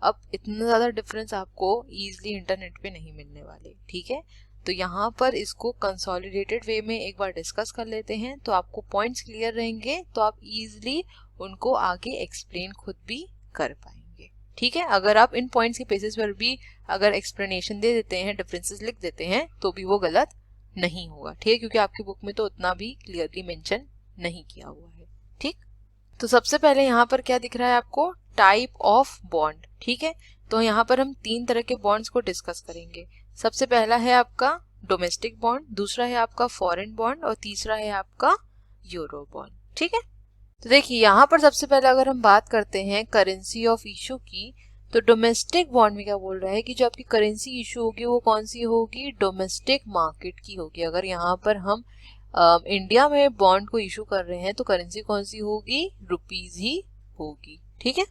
अब इतना ज्यादा डिफरेंस आपको इजीली इंटरनेट पे नहीं मिलने वाले। ठीक है, तो यहाँ पर इसको कंसोलिडेटेड वे में एक बार डिस्कस कर लेते हैं तो आपको पॉइंट्स क्लियर रहेंगे, तो आप इजीली उनको आगे एक्सप्लेन खुद भी कर पाएंगे। ठीक है, अगर आप इन पॉइंट्स के बेसिस पर भी अगर एक्सप्लेनेशन दे देते हैं, डिफरेंसेस लिख देते हैं, तो भी वो गलत नहीं होगा। ठीक है, क्योंकि आपकी बुक में तो उतना भी क्लियरली मेंशन नहीं किया हुआ है। ठीक, तो सबसे पहले यहाँ पर क्या दिख रहा है आपको, टाइप ऑफ बॉन्ड। ठीक है, तो यहाँ पर हम तीन तरह के बॉन्ड्स को डिस्कस करेंगे। सबसे पहला है आपका डोमेस्टिक बॉन्ड, दूसरा है आपका फॉरेन बॉन्ड और तीसरा है आपका यूरो बॉन्ड। ठीक है, तो देखिए यहाँ पर सबसे पहले अगर हम बात करते हैं करेंसी ऑफ इशू की, तो डोमेस्टिक बॉन्ड में क्या बोल रहा है कि जो आपकी करेंसी इशू होगी वो कौन सी होगी, डोमेस्टिक मार्केट की होगी। अगर यहाँ पर हम इंडिया में बॉन्ड को इशू कर रहे हैं तो करेंसी कौन सी होगी, रुपीज ही होगी। ठीक है।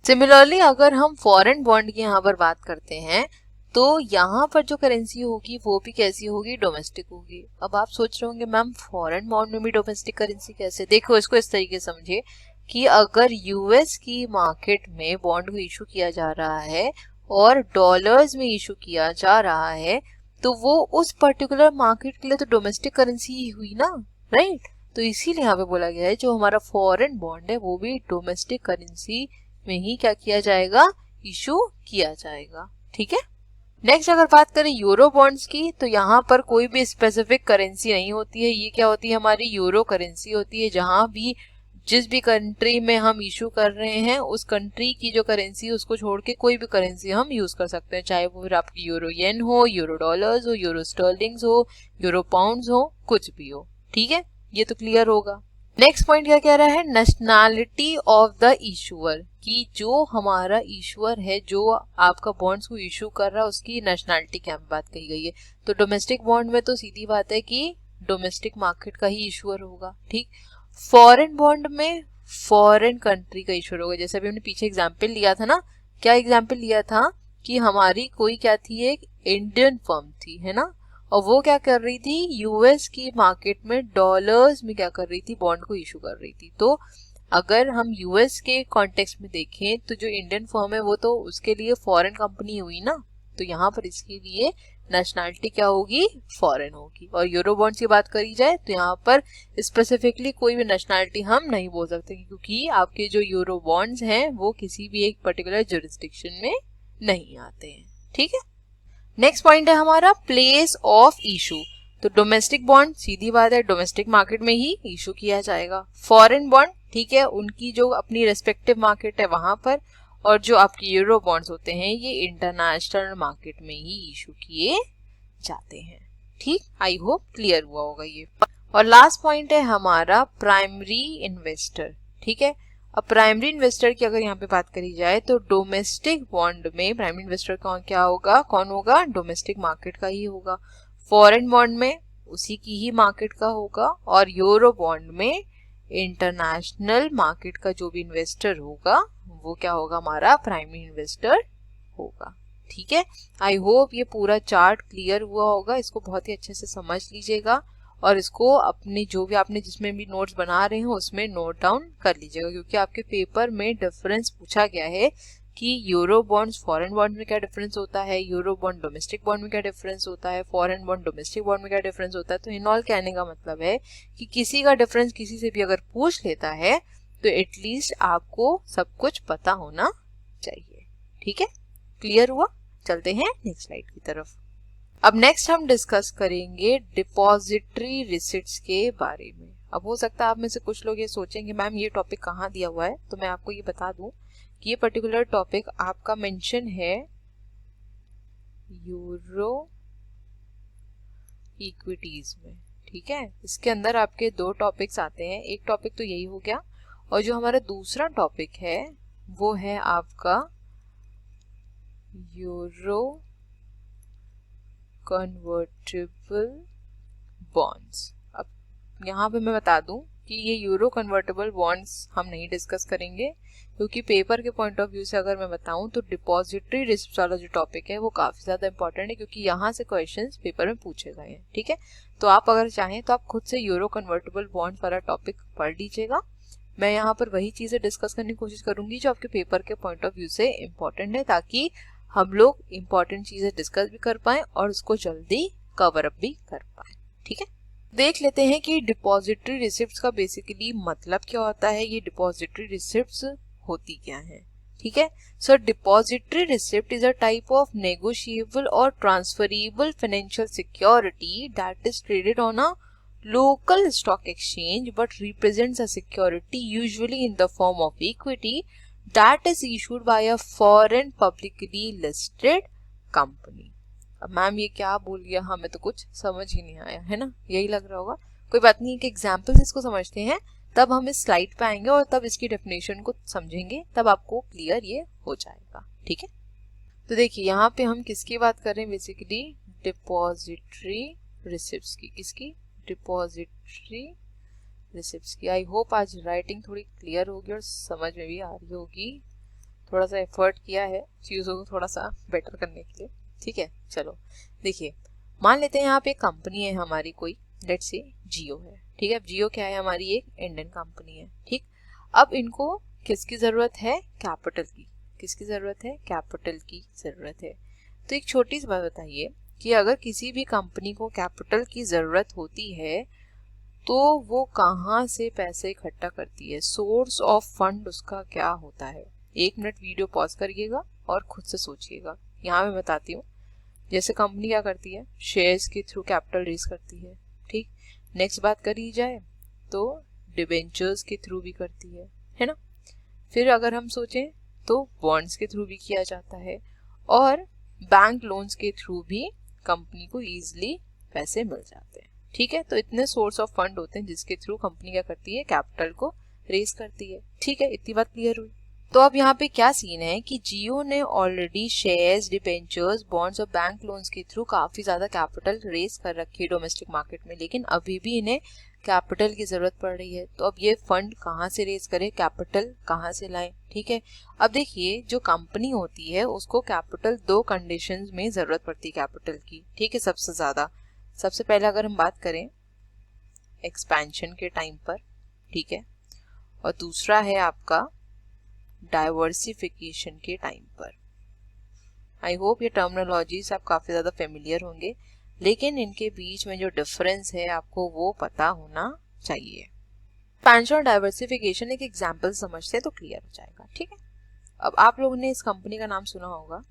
सिमिलरली अगर हम फॉरेन बॉन्ड की यहाँ पर बात करते हैं तो यहाँ पर जो करेंसी होगी वो भी कैसी होगी, डोमेस्टिक होगी। अब आप सोच रहे होंगे मैम फॉरेन बॉन्ड में भी डोमेस्टिक करेंसी कैसे। देखो इसको इस तरीके समझिए कि अगर यूएस की मार्केट में बॉन्ड को इशू किया जा रहा है और डॉलर्स में इशू किया जा रहा है तो वो उस पर्टिकुलर मार्केट के लिए तो डोमेस्टिक करेंसी ही हुई ना, राइट। तो इसीलिए यहाँ पे बोला गया है जो हमारा फॉरेन बॉन्ड है वो भी डोमेस्टिक करेंसी में ही क्या किया जाएगा, इशू किया जाएगा। ठीक है। नेक्स्ट अगर बात करें यूरो बॉन्ड्स की तो यहाँ पर कोई भी स्पेसिफिक करेंसी नहीं होती है। ये क्या होती है, हमारी यूरो करेंसी होती है। जहां भी जिस भी कंट्री में हम इशू कर रहे हैं उस कंट्री की जो करेंसी है उसको छोड़ के कोई भी करेंसी हम यूज कर सकते हैं, चाहे वो फिर आपकी यूरो येन हो, यूरो डॉलर्स हो, यूरो स्टर्लिंग्स हो, यूरो पाउंड्स हो, कुछ भी हो। ठीक है, ये तो क्लियर होगा। नेक्स्ट पॉइंट क्या कह रहा है, नेशनैलिटी ऑफ द इशूअर, कि जो हमारा इशूअर है जो आपका बॉन्ड्स को इशू कर रहा है उसकी नेशनैलिटी क्या बात कही गई है। तो डोमेस्टिक बॉन्ड में तो सीधी बात है कि डोमेस्टिक मार्केट का ही इशूअर होगा। ठीक। फॉरेन बॉन्ड में फॉरेन कंट्री का इशूअर होगा। जैसे अभी हमने पीछे एग्जाम्पल लिया था ना, क्या एग्जाम्पल लिया था कि हमारी कोई क्या थी, एक इंडियन फर्म थी, है ना, और वो क्या कर रही थी, यूएस की मार्केट में डॉलर्स में क्या कर रही थी, बॉन्ड को इशू कर रही थी। तो अगर हम यूएस के कॉन्टेक्स्ट में देखें तो जो इंडियन फर्म है वो तो उसके लिए फॉरेन कंपनी हुई ना, तो यहाँ पर इसके लिए नेशनैलिटी क्या होगी, फॉरेन होगी। और यूरो बॉन्ड्स की बात करी जाए तो यहाँ पर स्पेसिफिकली कोई भी नेशनैलिटी हम नहीं बोल सकते क्योंकि आपके जो यूरो बॉन्ड्स हैं वो किसी भी एक पर्टिकुलर जुरिस्डिक्शन में नहीं आते हैं। ठीक है। नेक्स्ट पॉइंट है हमारा प्लेस ऑफ इशू। तो डोमेस्टिक बॉन्ड सीधी बात है डोमेस्टिक मार्केट में ही इशू किया जाएगा। फॉरेन बॉन्ड ठीक है उनकी जो अपनी रेस्पेक्टिव मार्केट है वहां पर, और जो आपके यूरो बॉन्ड्स होते हैं ये इंटरनेशनल मार्केट में ही इशू किए जाते हैं। ठीक, आई होप क्लियर हुआ होगा ये। और लास्ट पॉइंट है हमारा प्राइमरी इन्वेस्टर। ठीक है, अब प्राइमरी इन्वेस्टर की अगर यहाँ पे बात करी जाए तो डोमेस्टिक बॉन्ड में प्राइमरी इन्वेस्टर का क्या होगा, कौन होगा, डोमेस्टिक मार्केट का ही होगा। फॉरेन बॉन्ड में उसी की ही मार्केट का होगा, और यूरो बॉन्ड में इंटरनेशनल मार्केट का जो भी इन्वेस्टर होगा वो क्या होगा, हमारा प्राइमरी इन्वेस्टर होगा। ठीक है, आई होप ये पूरा चार्ट क्लियर हुआ होगा। इसको बहुत ही अच्छे से समझ लीजिएगा और इसको अपने जो भी आपने जिसमें भी नोट्स बना रहे हो उसमें नोट डाउन कर लीजिएगा, क्योंकि आपके पेपर में डिफरेंस पूछा गया है कि यूरो बॉन्ड्स फॉरेन बॉन्ड में क्या डिफरेंस होता है, यूरो बॉन्ड डोमेस्टिक बॉन्ड में क्या डिफरेंस होता है, फॉरेन बॉन्ड डोमेस्टिक बॉन्ड में क्या डिफरेंस होता है। तो इन ऑल कहने का मतलब है कि किसी का डिफरेंस किसी से भी अगर पूछ लेता है तो एटलीस्ट आपको सब कुछ पता होना चाहिए। ठीक है, क्लियर हुआ। चलते हैं नेक्स्ट स्लाइड की तरफ। अब नेक्स्ट हम डिस्कस करेंगे डिपॉजिटरी रिसिट्स के बारे में। अब हो सकता है आप में से कुछ लोग ये सोचेंगे मैम ये टॉपिक कहाँ दिया हुआ है, तो मैं आपको ये बता दूं कि ये पर्टिकुलर टॉपिक आपका मेंशन है यूरो इक्विटीज में। ठीक है, इसके अंदर आपके दो टॉपिक्स आते हैं, एक टॉपिक तो यही हो गया और जो हमारा दूसरा टॉपिक है वो है आपका यूरो कन्वर्टेबल बॉन्ड्स। अब यहाँ पे मैं बता दूं कि ये यूरो कन्वर्टेबल बॉन्ड्स हम नहीं डिस्कस करेंगे, क्योंकि पेपर के पॉइंट ऑफ व्यू से अगर मैं बताऊं तो डिपॉजिटरी रिसिप्ट वाला जो टॉपिक है वो काफी ज्यादा इंपॉर्टेंट है, क्योंकि यहाँ से क्वेश्चंस पेपर में पूछे गए हैं। ठीक है, तो आप अगर चाहें तो आप खुद से यूरो कन्वर्टेबल बॉन्ड वाला टॉपिक पढ़ लीजिएगा। मैं यहाँ पर वही चीजें डिस्कस करने की कोशिश करूंगी जो आपके पेपर के पॉइंट ऑफ व्यू से इम्पोर्टेंट है, ताकि हम लोग इम्पोर्टेंट चीजें डिस्कस भी कर पाए और उसको जल्दी कवर अप भी कर पाए। ठीक है, देख लेते हैं कि डिपॉजिटरी रिसिप्ट्स का बेसिकली मतलब क्या होता है, ये डिपॉजिटरी रिसिप्ट्स होती क्या है। ठीक है, so depository receipt is a type of negotiable और transferable financial security that is traded on a local stock exchange but represents a security usually in the form of equity that is issued by a foreign publicly listed company। अब मैम ये क्या बोल गया, हमें तो कुछ समझ ही नहीं आया, है ना, यही लग रहा होगा। कोई बात नहीं, एक एग्जाम्पल इसको समझते हैं तब हम इस स्लाइड पे आएंगे और तब इसकी डेफिनेशन को समझेंगे, तब आपको क्लियर ये हो जाएगा। ठीक है। तो देखिए यहाँ पे हम किसकी बात कर रहे हैं, बेसिकली डिपॉजिटरी रिसिप्ट्स की। किसकी? डिपॉजिटरी रिसिप्ट्स की। आई होप आज राइटिंग थोड़ी क्लियर होगी और समझ में भी आ रही होगी। थोड़ा सा एफर्ट किया है चीज़ों को थोड़ा सा बेटर करने के लिए, ठीक है। चलो देखिए, मान लेते हैं यहाँ पे एक कंपनी है हमारी कोई, लेट्स से जियो है, ठीक है। अब जियो क्या है, हमारी एक इंडियन कंपनी है, ठीक। अब इनको किसकी ज़रूरत है? कैपिटल की। किसकी ज़रूरत है? कैपिटल की ज़रूरत है। तो एक छोटी सी बात बताइए कि अगर किसी भी कंपनी को कैपिटल की ज़रूरत होती है तो वो कहाँ से पैसे इकट्ठा करती है? सोर्स ऑफ फंड उसका क्या होता है? 1 मिनट वीडियो पॉज करिएगा और खुद से सोचिएगा। यहाँ मैं बताती हूँ। जैसे कंपनी क्या करती है, शेयर्स के थ्रू कैपिटल रेज करती है, ठीक। नेक्स्ट बात करी जाए तो डिबेंचर्स के थ्रू भी करती है ना। फिर अगर हम सोचें तो बॉन्ड्स के थ्रू भी किया जाता है और बैंक लोन्स के थ्रू भी कंपनी को इजीली पैसे मिल जाते हैं, ठीक है। तो इतने सोर्स ऑफ फंड होते हैं जिसके थ्रू कंपनी क्या करती है, कैपिटल को रेज करती है, ठीक है। इतनी बात क्लियर हुई। तो अब यहाँ पे क्या सीन है कि जियो ने ऑलरेडी शेयर्स, डिबेंचर्स, बॉन्ड्स और बैंक लोन्स के थ्रू काफी ज्यादा कैपिटल रेज कर रखी है डोमेस्टिक मार्केट में, लेकिन अभी भी इन्हें कैपिटल की जरूरत पड़ रही है। तो अब ये फंड कहाँ से रेज करें, कैपिटल कहाँ से लाएं, ठीक है। अब देखिए, जो कंपनी होती है उसको कैपिटल 2 कंडीशंस में जरूरत पड़ती है कैपिटल की, ठीक है। सबसे ज्यादा, सबसे पहले अगर हम बात करें एक्सपेंशन के टाइम पर, ठीक है, और दूसरा है आपका डाइवर्सिफिकेशन के टाइम पर। आई होप ये टर्मिनोलॉजीज आप काफी ज्यादा फेमिलियर होंगे, लेकिन इनके बीच में जो डिफरेंस है आपको वो पता होना चाहिए। एक्सपेंशन और डाइवर्सिफिकेशन एक एग्जांपल समझते हैं तो क्लियर हो जाएगा, ठीक है। अब आप लोगों ने इस कंपनी का नाम सुना होगा,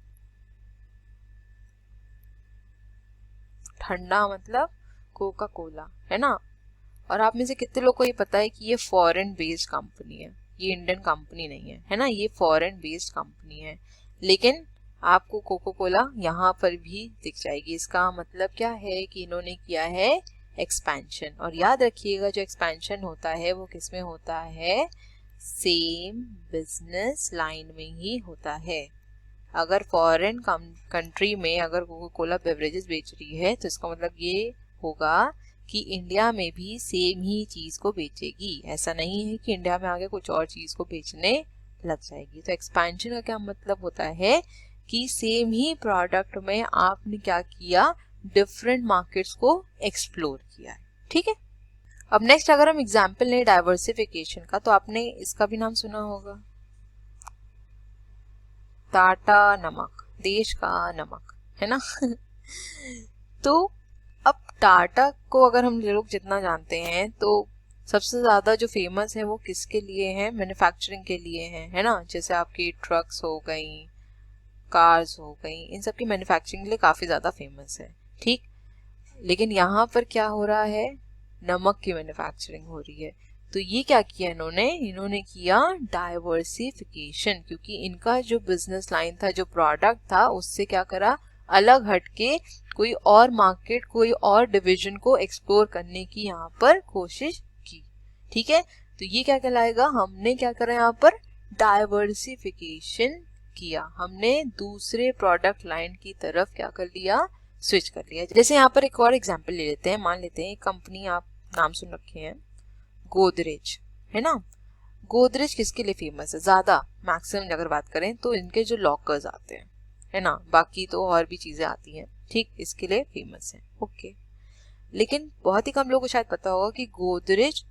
ठंडा मतलब कोका कोला, है ना। और आप में से कितने लोग को ये पता है कि ये फॉरेन बेस्ड कंपनी है, ये इंडियन कंपनी नहीं है ना, ये फॉरेन बेस्ड कंपनी है। लेकिन आपको कोका कोला यहाँ पर भी दिख जाएगी। इसका मतलब क्या है कि इन्होंने किया है एक्सपेंशन। और याद रखिएगा, जो एक्सपेंशन होता है वो किसमें होता है, सेम बिजनेस लाइन में ही होता है। अगर फॉरेन कंट्री में अगर कोका कोला बेवरेजेस बेच रही है तो इसका मतलब ये होगा कि इंडिया में भी सेम ही चीज को बेचेगी। ऐसा नहीं है कि इंडिया में आगे कुछ और चीज को बेचने लग जाएगी। तो एक्सपेंशन का क्या मतलब होता है कि सेम ही प्रोडक्ट में आपने क्या किया, डिफरेंट मार्केट्स को एक्सप्लोर किया है, ठीक है। अब नेक्स्ट अगर हम एग्जांपल लें डाइवर्सिफिकेशन का, तो आपने इसका भी नाम सुना होगा, टाटा नमक, देश का नमक, है ना। तो अब टाटा को अगर हम लोग जितना जानते हैं तो सबसे ज्यादा जो फेमस है वो किसके लिए है, मैन्युफैक्चरिंग के लिए है ना। जैसे आपकी ट्रक्स हो गई, कार्स हो गई, इन सब की मैन्युफैक्चरिंग के लिए काफी ज्यादा फेमस है, ठीक। लेकिन यहाँ पर क्या हो रहा है, नमक की मैन्युफैक्चरिंग हो रही है। तो ये क्या किया इन्होंने किया डाइवर्सिफिकेशन, क्योंकि इनका जो बिजनेस लाइन था, जो प्रोडक्ट था, उससे क्या करा, अलग हटके कोई और मार्केट, कोई और डिवीजन को एक्सप्लोर करने की यहाँ पर कोशिश की, ठीक है। तो ये क्या कहलाएगा, हमने क्या करा यहाँ पर, डाइवर्सिफिकेशन किया, हमने दूसरे प्रोडक्ट लाइन की तरफ क्या कर लिया, स्विच कर लिया। जैसे यहाँ पर एक और एग्जांपल ले लेते हैं, मान लेते हैं एक कंपनी, आप नाम सुन रखे हैं गोदरेज, है ना। गोदरेज किसके लिए फेमस है, ज्यादा मैक्सिमम अगर बात करें तो इनके जो लॉकर्स आते हैं, है ना, बाकी तो और भी चीजें आती हैं, ठीक, इसके लिए फेमस है, ओके। लेकिन बहुत ही कम लोगों को शायद पता होगा कि गोदरेज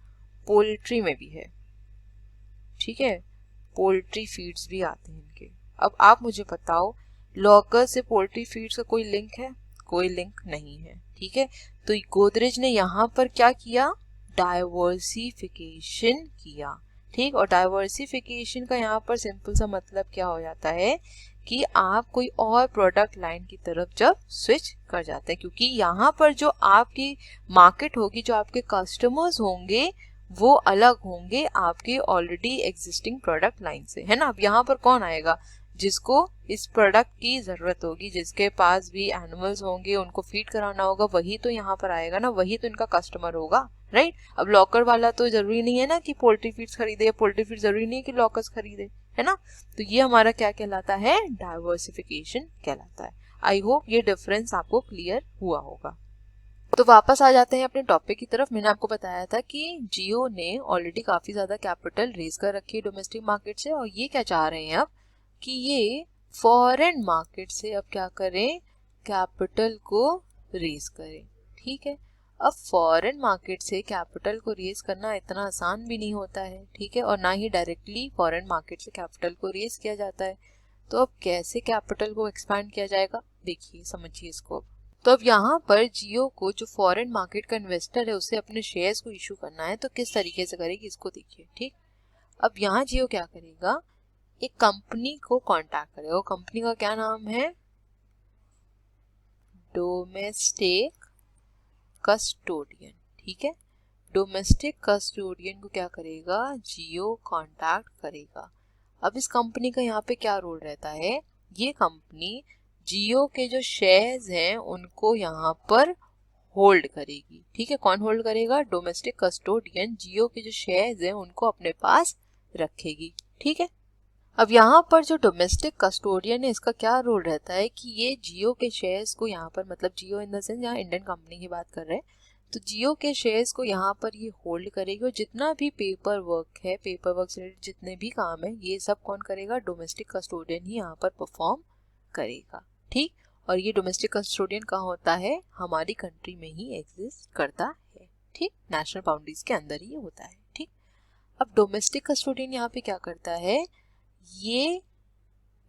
पोल्ट्री में भी है, ठीक है, पोल्ट्री फीड्स भी आते हैं इनके। अब आप मुझे बताओ, लॉकर से पोल्ट्री फीड्स का कोई लिंक है, कोई लिंक नहीं है, ठीक है। तो गोदरेज ने यहाँ पर क्या किया, डाइवर्सिफिकेशन किया, ठीक। और डाइवर्सिफिकेशन का यहाँ पर सिंपल सा मतलब क्या हो जाता है कि आप कोई और प्रोडक्ट लाइन की तरफ जब स्विच कर जाते हैं, क्योंकि यहाँ पर जो आपकी मार्केट होगी, जो आपके कस्टमर्स होंगे वो अलग होंगे आपके ऑलरेडी एग्जिस्टिंग प्रोडक्ट लाइन से, है ना। अब यहाँ पर कौन आएगा, जिसको इस प्रोडक्ट की जरूरत होगी, जिसके पास भी एनिमल्स होंगे, उनको फीड कराना होगा, वही तो यहाँ पर आएगा ना, वही तो इनका कस्टमर होगा, राइट। अब लॉकर वाला तो जरूरी नहीं है ना कि पोल्ट्री फीड्स खरीदे, या पोल्ट्री फीड जरूरी नहीं है कि लॉकर्स खरीदे, है ना। तो ये हमारा क्या कहलाता है, डाइवर्सिफिकेशन कहलाता है। आई होप ये डिफरेंस आपको क्लियर हुआ होगा। तो वापस आ जाते हैं अपने टॉपिक की तरफ। मैंने आपको बताया था कि जियो ने ऑलरेडी काफी ज्यादा कैपिटल रेज कर रखी है डोमेस्टिक मार्केट से, और ये क्या चाह रहे हैं अब कि ये फॉरेन मार्केट से अब क्या करें, कैपिटल को रेज करें। ठीक है, अब फॉरेन मार्केट से कैपिटल को रेज करना इतना आसान भी नहीं होता है, ठीक है, और ना ही डायरेक्टली फॉरेन मार्केट से कैपिटल को रेज किया जाता है। तो अब कैसे कैपिटल को एक्सपैंड किया जाएगा, देखिए समझिए इसको। तो अब यहाँ पर जियो को जो फॉरेन मार्केट का इन्वेस्टर है उसे अपने शेयर्स को इशू करना है, तो किस तरीके से करेगी इसको देखिए। ठीक, अब यहाँ जियो क्या करेगा, एक कंपनी को कांटेक्ट करेगा। वो कंपनी का क्या नाम है, डोमेस्टिक कस्टोडियन। ठीक है, डोमेस्टिक कस्टोडियन को क्या करेगा, जियो कांटेक्ट करेगा। अब इस कंपनी का यहाँ पे क्या रोल रहता है, ये कंपनी जियो के जो शेयर्स हैं उनको यहाँ पर होल्ड करेगी। ठीक है, कौन होल्ड करेगा, डोमेस्टिक कस्टोडियन जियो के जो शेयर्स हैं उनको अपने पास रखेगी। ठीक है, अब यहाँ पर जो डोमेस्टिक कस्टोडियन है इसका क्या रोल रहता है कि ये जियो के शेयर्स को यहाँ पर, मतलब जियो इन द सेंस यहाँ इंडियन कंपनी की बात कर रहे हैं, तो जियो के शेयर्स को यहाँ पर ये होल्ड करेगी, और जितना भी पेपर वर्क है, पेपर वर्क से रिलेटेड जितने भी काम है, ये सब कौन करेगा, डोमेस्टिक कस्टोडियन ही यहाँ पर परफॉर्म करेगा। ठीक, और ये डोमेस्टिक कस्टोडियन कहाँ होता है, हमारी कंट्री में ही एग्जिस्ट करता है। ठीक, नेशनल बाउंड्रीज के अंदर ही होता है। ठीक, अब डोमेस्टिक कस्टोडियन यहाँ पे क्या करता है, ये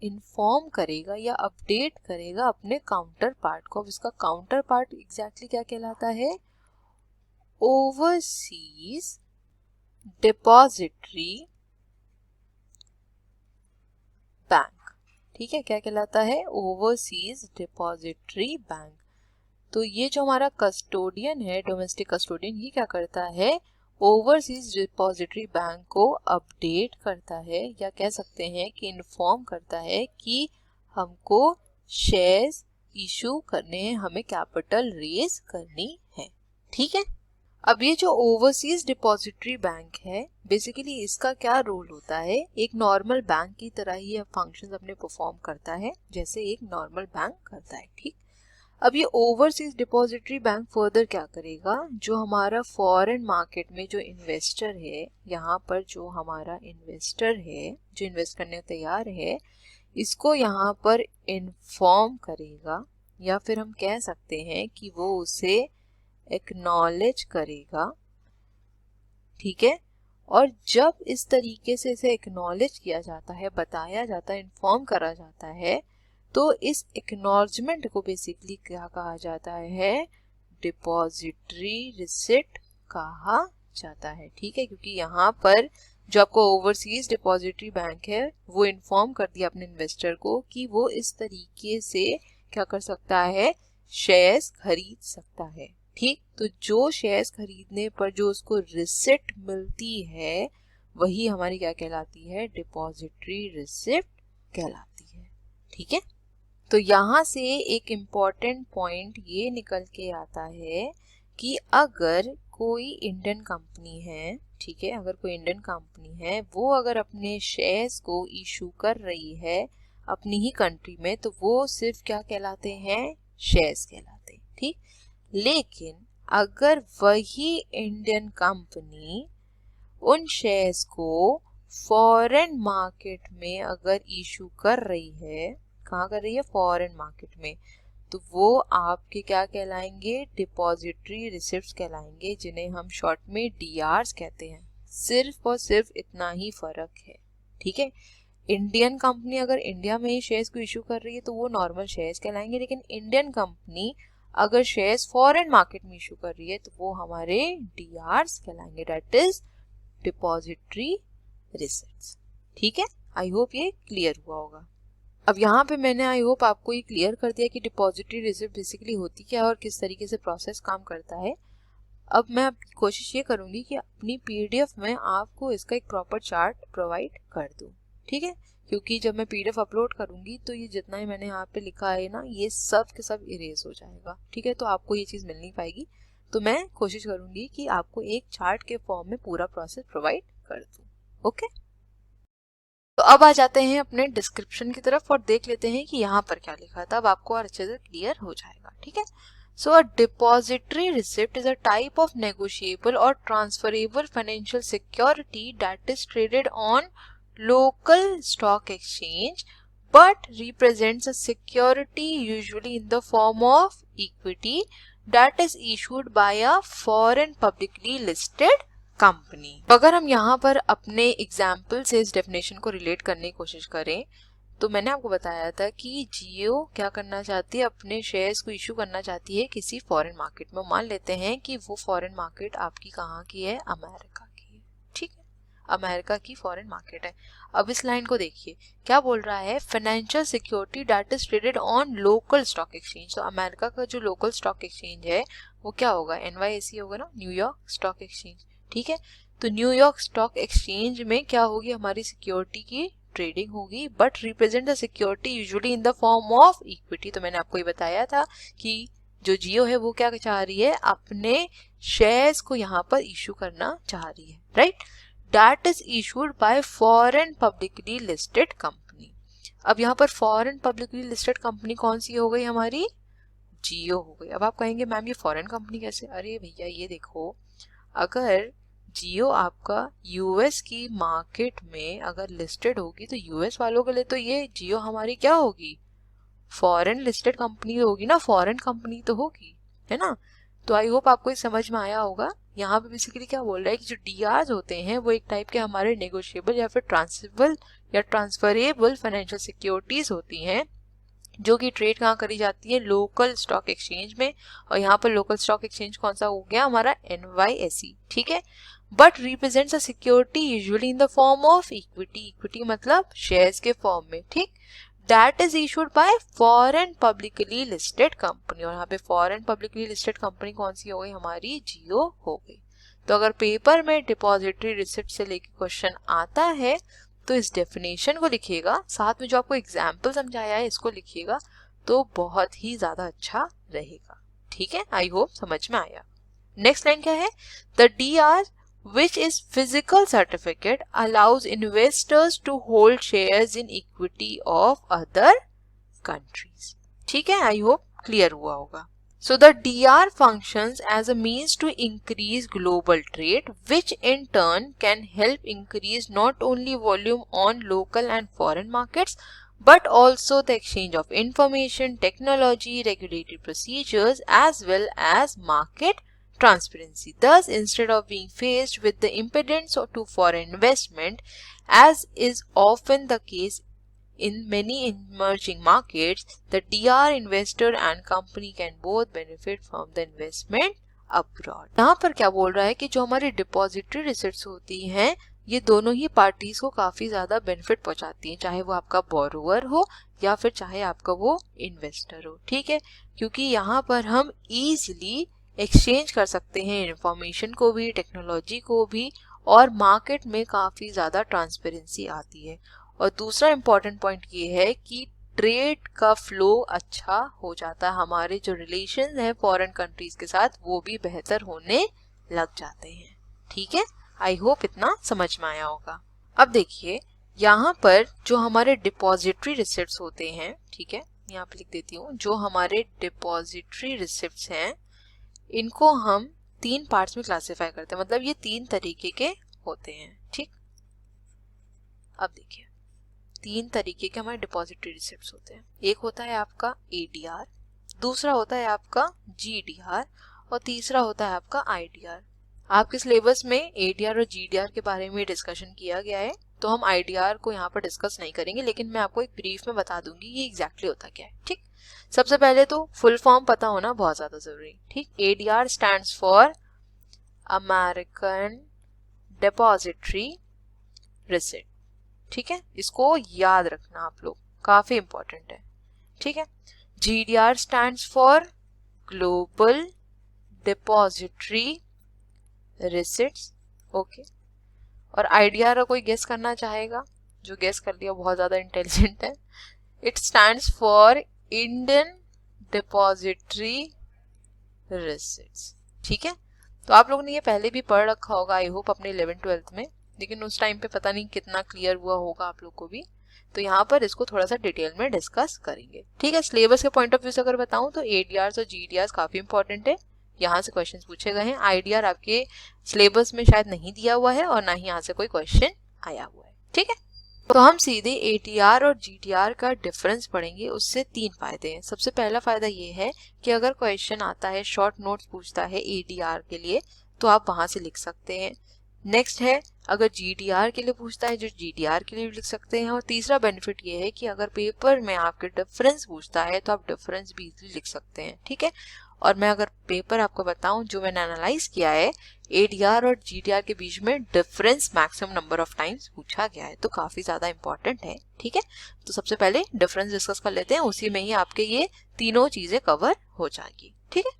इन्फॉर्म करेगा या अपडेट करेगा अपने काउंटर पार्ट को। अब इसका काउंटर पार्ट एग्जैक्टली क्या कहलाता है, ओवरसीज डिपॉजिटरी बैंक। ठीक है, क्या कहलाता है, ओवरसीज डिपॉजिटरी बैंक। तो ये जो हमारा कस्टोडियन है, डोमेस्टिक कस्टोडियन, ये क्या करता है, ओवरसीज डिपॉजिटरी बैंक को अपडेट करता है, या कह सकते हैं कि इन्फॉर्म करता है कि हमको शेयर्स इशू करने हैं, हमें कैपिटल रेज करनी है। ठीक है, अब ये जो ओवरसीज डिपॉजिटरी बैंक है, बेसिकली इसका क्या रोल होता है, एक नॉर्मल बैंक की तरह ही फंक्शंस अपने परफॉर्म करता है जैसे एक नॉर्मल बैंक करता है। ठीक, अब ये ओवरसीज डिपॉजिटरी बैंक फर्दर क्या करेगा, जो हमारा फॉरेन मार्केट में जो इन्वेस्टर है, यहाँ पर जो हमारा इन्वेस्टर है जो इन्वेस्ट करने तैयार है, इसको यहाँ पर इन्फॉर्म करेगा, या फिर हम कह सकते हैं कि वो उसे एक्नॉलेज करेगा। ठीक है, और जब इस तरीके से इसे एक्नॉलेज किया जाता है, बताया जाता है, इन्फॉर्म करा जाता है, तो इस एक्नॉलेजमेंट को बेसिकली क्या कहा जाता है, डिपॉजिटरी रिसिप्ट कहा जाता है। ठीक है, क्योंकि यहाँ पर जो आपको ओवरसीज डिपॉजिटरी बैंक है वो इन्फॉर्म कर दिया अपने इन्वेस्टर को कि वो इस तरीके से क्या कर सकता है, शेयर्स खरीद सकता है। ठीक, तो जो शेयर्स खरीदने पर जो उसको रिसिप्ट मिलती है वही हमारी क्या कहलाती है, डिपॉजिटरी रिसिप्ट कहलाती है। ठीक है, तो यहाँ से एक इम्पॉर्टेंट पॉइंट ये निकल के आता है कि अगर कोई इंडियन कंपनी है, ठीक है, अगर कोई इंडियन कंपनी है वो अगर अपने शेयर्स को इशू कर रही है अपनी ही कंट्री में, तो वो सिर्फ क्या कहलाते हैं, शेयर्स कहलाते हैं। ठीक, लेकिन अगर वही इंडियन कंपनी उन शेयर्स को फॉरेन मार्केट में अगर इशू कर रही है, कहाँ कर रही है, फॉरेन मार्केट में, तो वो आपके क्या कहलाएंगे, डिपॉजिटरी रिसिप्ट्स कहलाएंगे, जिन्हें हम शॉर्ट में डीआरस कहते हैं। सिर्फ और सिर्फ इतना ही फर्क है। ठीक है, इंडियन कंपनी अगर इंडिया में ही शेयर्स को इशू कर रही है तो वो नॉर्मल शेयर्स कहलाएंगे, लेकिन इंडियन कंपनी अगर शेयर्स फॉरेन मार्केट में इशू कर रही है तो वो हमारे डीआरस कहलाएंगे, दैट इज डिपॉजिटरी रिसिप्ट्स। ठीक है, आई होप ये क्लियर हुआ होगा। अब यहाँ पे मैंने आई होप आपको ये क्लियर कर दिया कि डिपॉजिटरी रिसिप्ट बेसिकली होती क्या है और किस तरीके से प्रोसेस काम करता है। अब मैं कोशिश ये करूंगी कि अपनी पीडीएफ में आपको इसका एक प्रॉपर चार्ट प्रोवाइड कर दूं। ठीक है, क्योंकि जब मैं पीडीएफ अपलोड करूंगी तो ये जितना ही मैंने यहाँ पे लिखा है ना, ये सब के सब इरेज हो जाएगा। ठीक है, तो आपको ये चीज़ मिल नहीं पाएगी, तो मैं कोशिश करूंगी कि आपको एक चार्ट के फॉर्म में पूरा प्रोसेस प्रोवाइड कर दूं। ओके। तो अब आ जाते हैं अपने डिस्क्रिप्शन की तरफ और देख लेते हैं कि यहाँ पर क्या लिखा था, अब आपको और अच्छे से क्लियर हो जाएगा, ठीक है। So a depository receipt is a type of negotiable और transferable financial security that is traded on local stock exchange but represents a security usually in the form of equity that is issued by a foreign publicly listed company. अगर हम यहाँ पर अपने एग्जाम्पल से इस डेफिनेशन को रिलेट करने की कोशिश करें तो मैंने आपको बताया था कि जियो क्या करना चाहती है, अपने शेयर्स को इशू करना चाहती है किसी फॉरेन मार्केट में। मान लेते हैं कि वो फॉरेन मार्केट आपकी कहाँ की है, अमेरिका की है, ठीक है, अमेरिका की फॉरेन मार्केट है। अब इस लाइन को देखिए क्या बोल रहा है, financial security that is traded on local stock exchange. तो अमेरिका का जो लोकल स्टॉक एक्सचेंज है वो क्या होगा, NYSE होगा ना, न्यूयॉर्क स्टॉक एक्सचेंज, ठीक है। तो न्यूयॉर्क स्टॉक एक्सचेंज में क्या होगी, हमारी सिक्योरिटी की ट्रेडिंग होगी, but represent the security usually in the form of equity. तो मैंने आपको ये बताया था कि जो जियो है वो क्या चाह रही है, अपने शेयर्स को यहाँ पर इशू करना चाह रही है, right. That is issued by foreign publicly listed company. अब यहाँ पर फॉरेन पब्लिकली लिस्टेड कंपनी कौन सी हो गई, हमारी जियो हो गई। अब आप कहेंगे मैम ये फॉरेन कंपनी कैसे, अरे भैया ये देखो, अगर जियो आपका यूएस की मार्केट में अगर लिस्टेड होगी तो यूएस वालों के लिए तो ये जियो हमारी क्या होगी, फॉरेन लिस्टेड कंपनी होगी ना, फॉरेन कंपनी तो होगी, है ना। तो आई होप आपको ये समझ में आया होगा। यहाँ पे बेसिकली क्या बोल रहा है कि जो डीआर होते हैं वो एक टाइप के हमारे नेगोशिएबल या फिर ट्रांसफरेबल या ट्रांसफरेबल फाइनेंशियल सिक्योरिटीज होती हैं जो कि ट्रेड कहाँ करी जाती है, लोकल स्टॉक एक्सचेंज में। और यहाँ पर लोकल स्टॉक एक्सचेंज कौन सा हो गया, हमारा NYSE, ठीक है। But represents a security usually in the form of equity, equity मतलब शेयर्स के फॉर्म में, ठीक। That is issued by foreign publicly listed company. और यहाँ पे फॉरेन पब्लिकली लिस्टेड कंपनी कौन सी हो गई, हमारी जियो हो गई। तो अगर पेपर में डिपॉजिटरी रिसिप्ट से लेके क्वेश्चन आता है तो इस डेफिनेशन को लिखिएगा, साथ में जो आपको एग्जाम्पल समझाया है इसको लिखिएगा, तो बहुत ही ज्यादा अच्छा रहेगा, ठीक है। आई होप समझ में आया। नेक्स्ट लाइन क्या है, the DR which is physical certificate allows investors to hold shares in equity of other countries, ठीक है। आई होप क्लियर हुआ होगा। So the DR functions as a means to increase global trade, which in turn can help increase not only volume on local and foreign markets, but also the exchange of information, technology, regulatory procedures, as well as market transparency. Thus, instead of being faced with the impediments to foreign investment, as is often the case in many emerging markets, the DR investor and company can both benefit from the investment abroad. यहाँ पर क्या बोल रहा है कि जो हमारी डिपॉजिटरी रिसिप्ट्स होती हैं ये दोनों ही पार्टीज को काफी ज्यादा बेनिफिट पहुंचाती हैं, चाहे वो आपका बोरोवर हो या फिर चाहे आपका वो इन्वेस्टर हो, ठीक है। क्योंकि यहाँ पर हम इजीली एक्सचेंज कर सकते हैं इंफॉर्मेशन को भी, टेक्नोलॉजी को भी, और मार्केट में काफी ज्यादा ट्रांसपेरेंसी आती है। और दूसरा इम्पॉर्टेंट पॉइंट ये है कि ट्रेड का फ्लो अच्छा हो जाता है, हमारे जो रिलेशन है फॉरेन कंट्रीज के साथ वो भी बेहतर होने लग जाते हैं, ठीक है। आई होप इतना समझ में आया होगा। अब देखिए यहाँ पर जो हमारे डिपॉजिटरी रिसिप्ट्स होते हैं, ठीक है, यहाँ पे लिख देती हूँ, जो हमारे डिपॉजिटरी रिसिप्ट्स हैं इनको हम 3 पार्ट्स में क्लासिफाई करते हैं, मतलब ये 3 तरीके के होते हैं, ठीक। अब देखिए 3 तरीके के हमारे डिपॉजिटरी रिसिप्ट्स होते हैं। एक होता है आपका ADR, दूसरा होता है आपका GDR और तीसरा होता है आपका IDR। आपके सिलेबस में ADR और GDR के बारे में डिस्कशन किया गया है, तो हम IDR को यहाँ पर डिस्कस नहीं करेंगे, लेकिन मैं आपको एक ब्रीफ में बता दूंगी ये एग्जैक्टली होता क्या है, ठीक। सबसे पहले तो फुल फॉर्म पता होना बहुत ज्यादा जरूरी, ठीक। ADR stands for American depository receipt, ठीक है, इसको याद रखना आप लोग, काफी इंपॉर्टेंट है, ठीक है। GDR stands for global depository receipts, okay. और IDR का कोई गेस करना चाहेगा, जो गेस कर लिया बहुत ज्यादा इंटेलिजेंट है। It stands for Indian depository receipts, ठीक है। तो आप लोगों ने ये पहले भी पढ़ रखा होगा आई होप अपने 11th-12th में। लेकिन उस टाइम पे पता नहीं कितना क्लियर हुआ होगा आप लोग को भी, तो यहाँ पर इसको थोड़ा सा डिटेल में डिस्कस करेंगे। ठीक है, सिलेबस के पॉइंट ऑफ व्यू से अगर बताऊं तो ADRs और GDRs काफी इंपॉर्टेंट है, यहाँ से क्वेश्चन पूछे गए हैं। IDR आपके सिलेबस में शायद नहीं दिया हुआ है और ना ही यहाँ से कोई क्वेश्चन आया हुआ है। ठीक है, तो हम सीधे ADR और GDR का डिफरेंस पढ़ेंगे। उससे 3 फायदे हैं। सबसे पहला फायदा ये है कि अगर क्वेश्चन आता है, शॉर्ट नोट्स पूछता है ADR के लिए, तो आप वहां से लिख सकते हैं। नेक्स्ट है, अगर GDR के लिए पूछता है, जो GDR के लिए भी लिख सकते हैं। और तीसरा बेनिफिट ये है कि अगर पेपर में आपके डिफरेंस पूछता है तो आप डिफरेंस भी इजीली लिख सकते हैं। ठीक है, और मैं अगर पेपर आपको बताऊं जो मैंने एनालाइज किया है, ADR और GDR के बीच में difference maximum number of times पूछा गया है, तो काफी ज्यादा इंपॉर्टेंट है। ठीक है, तो सबसे पहले डिफरेंस डिस्कस कर लेते हैं, उसी में ही आपके ये तीनों चीजें कवर हो जाएंगी। ठीक है,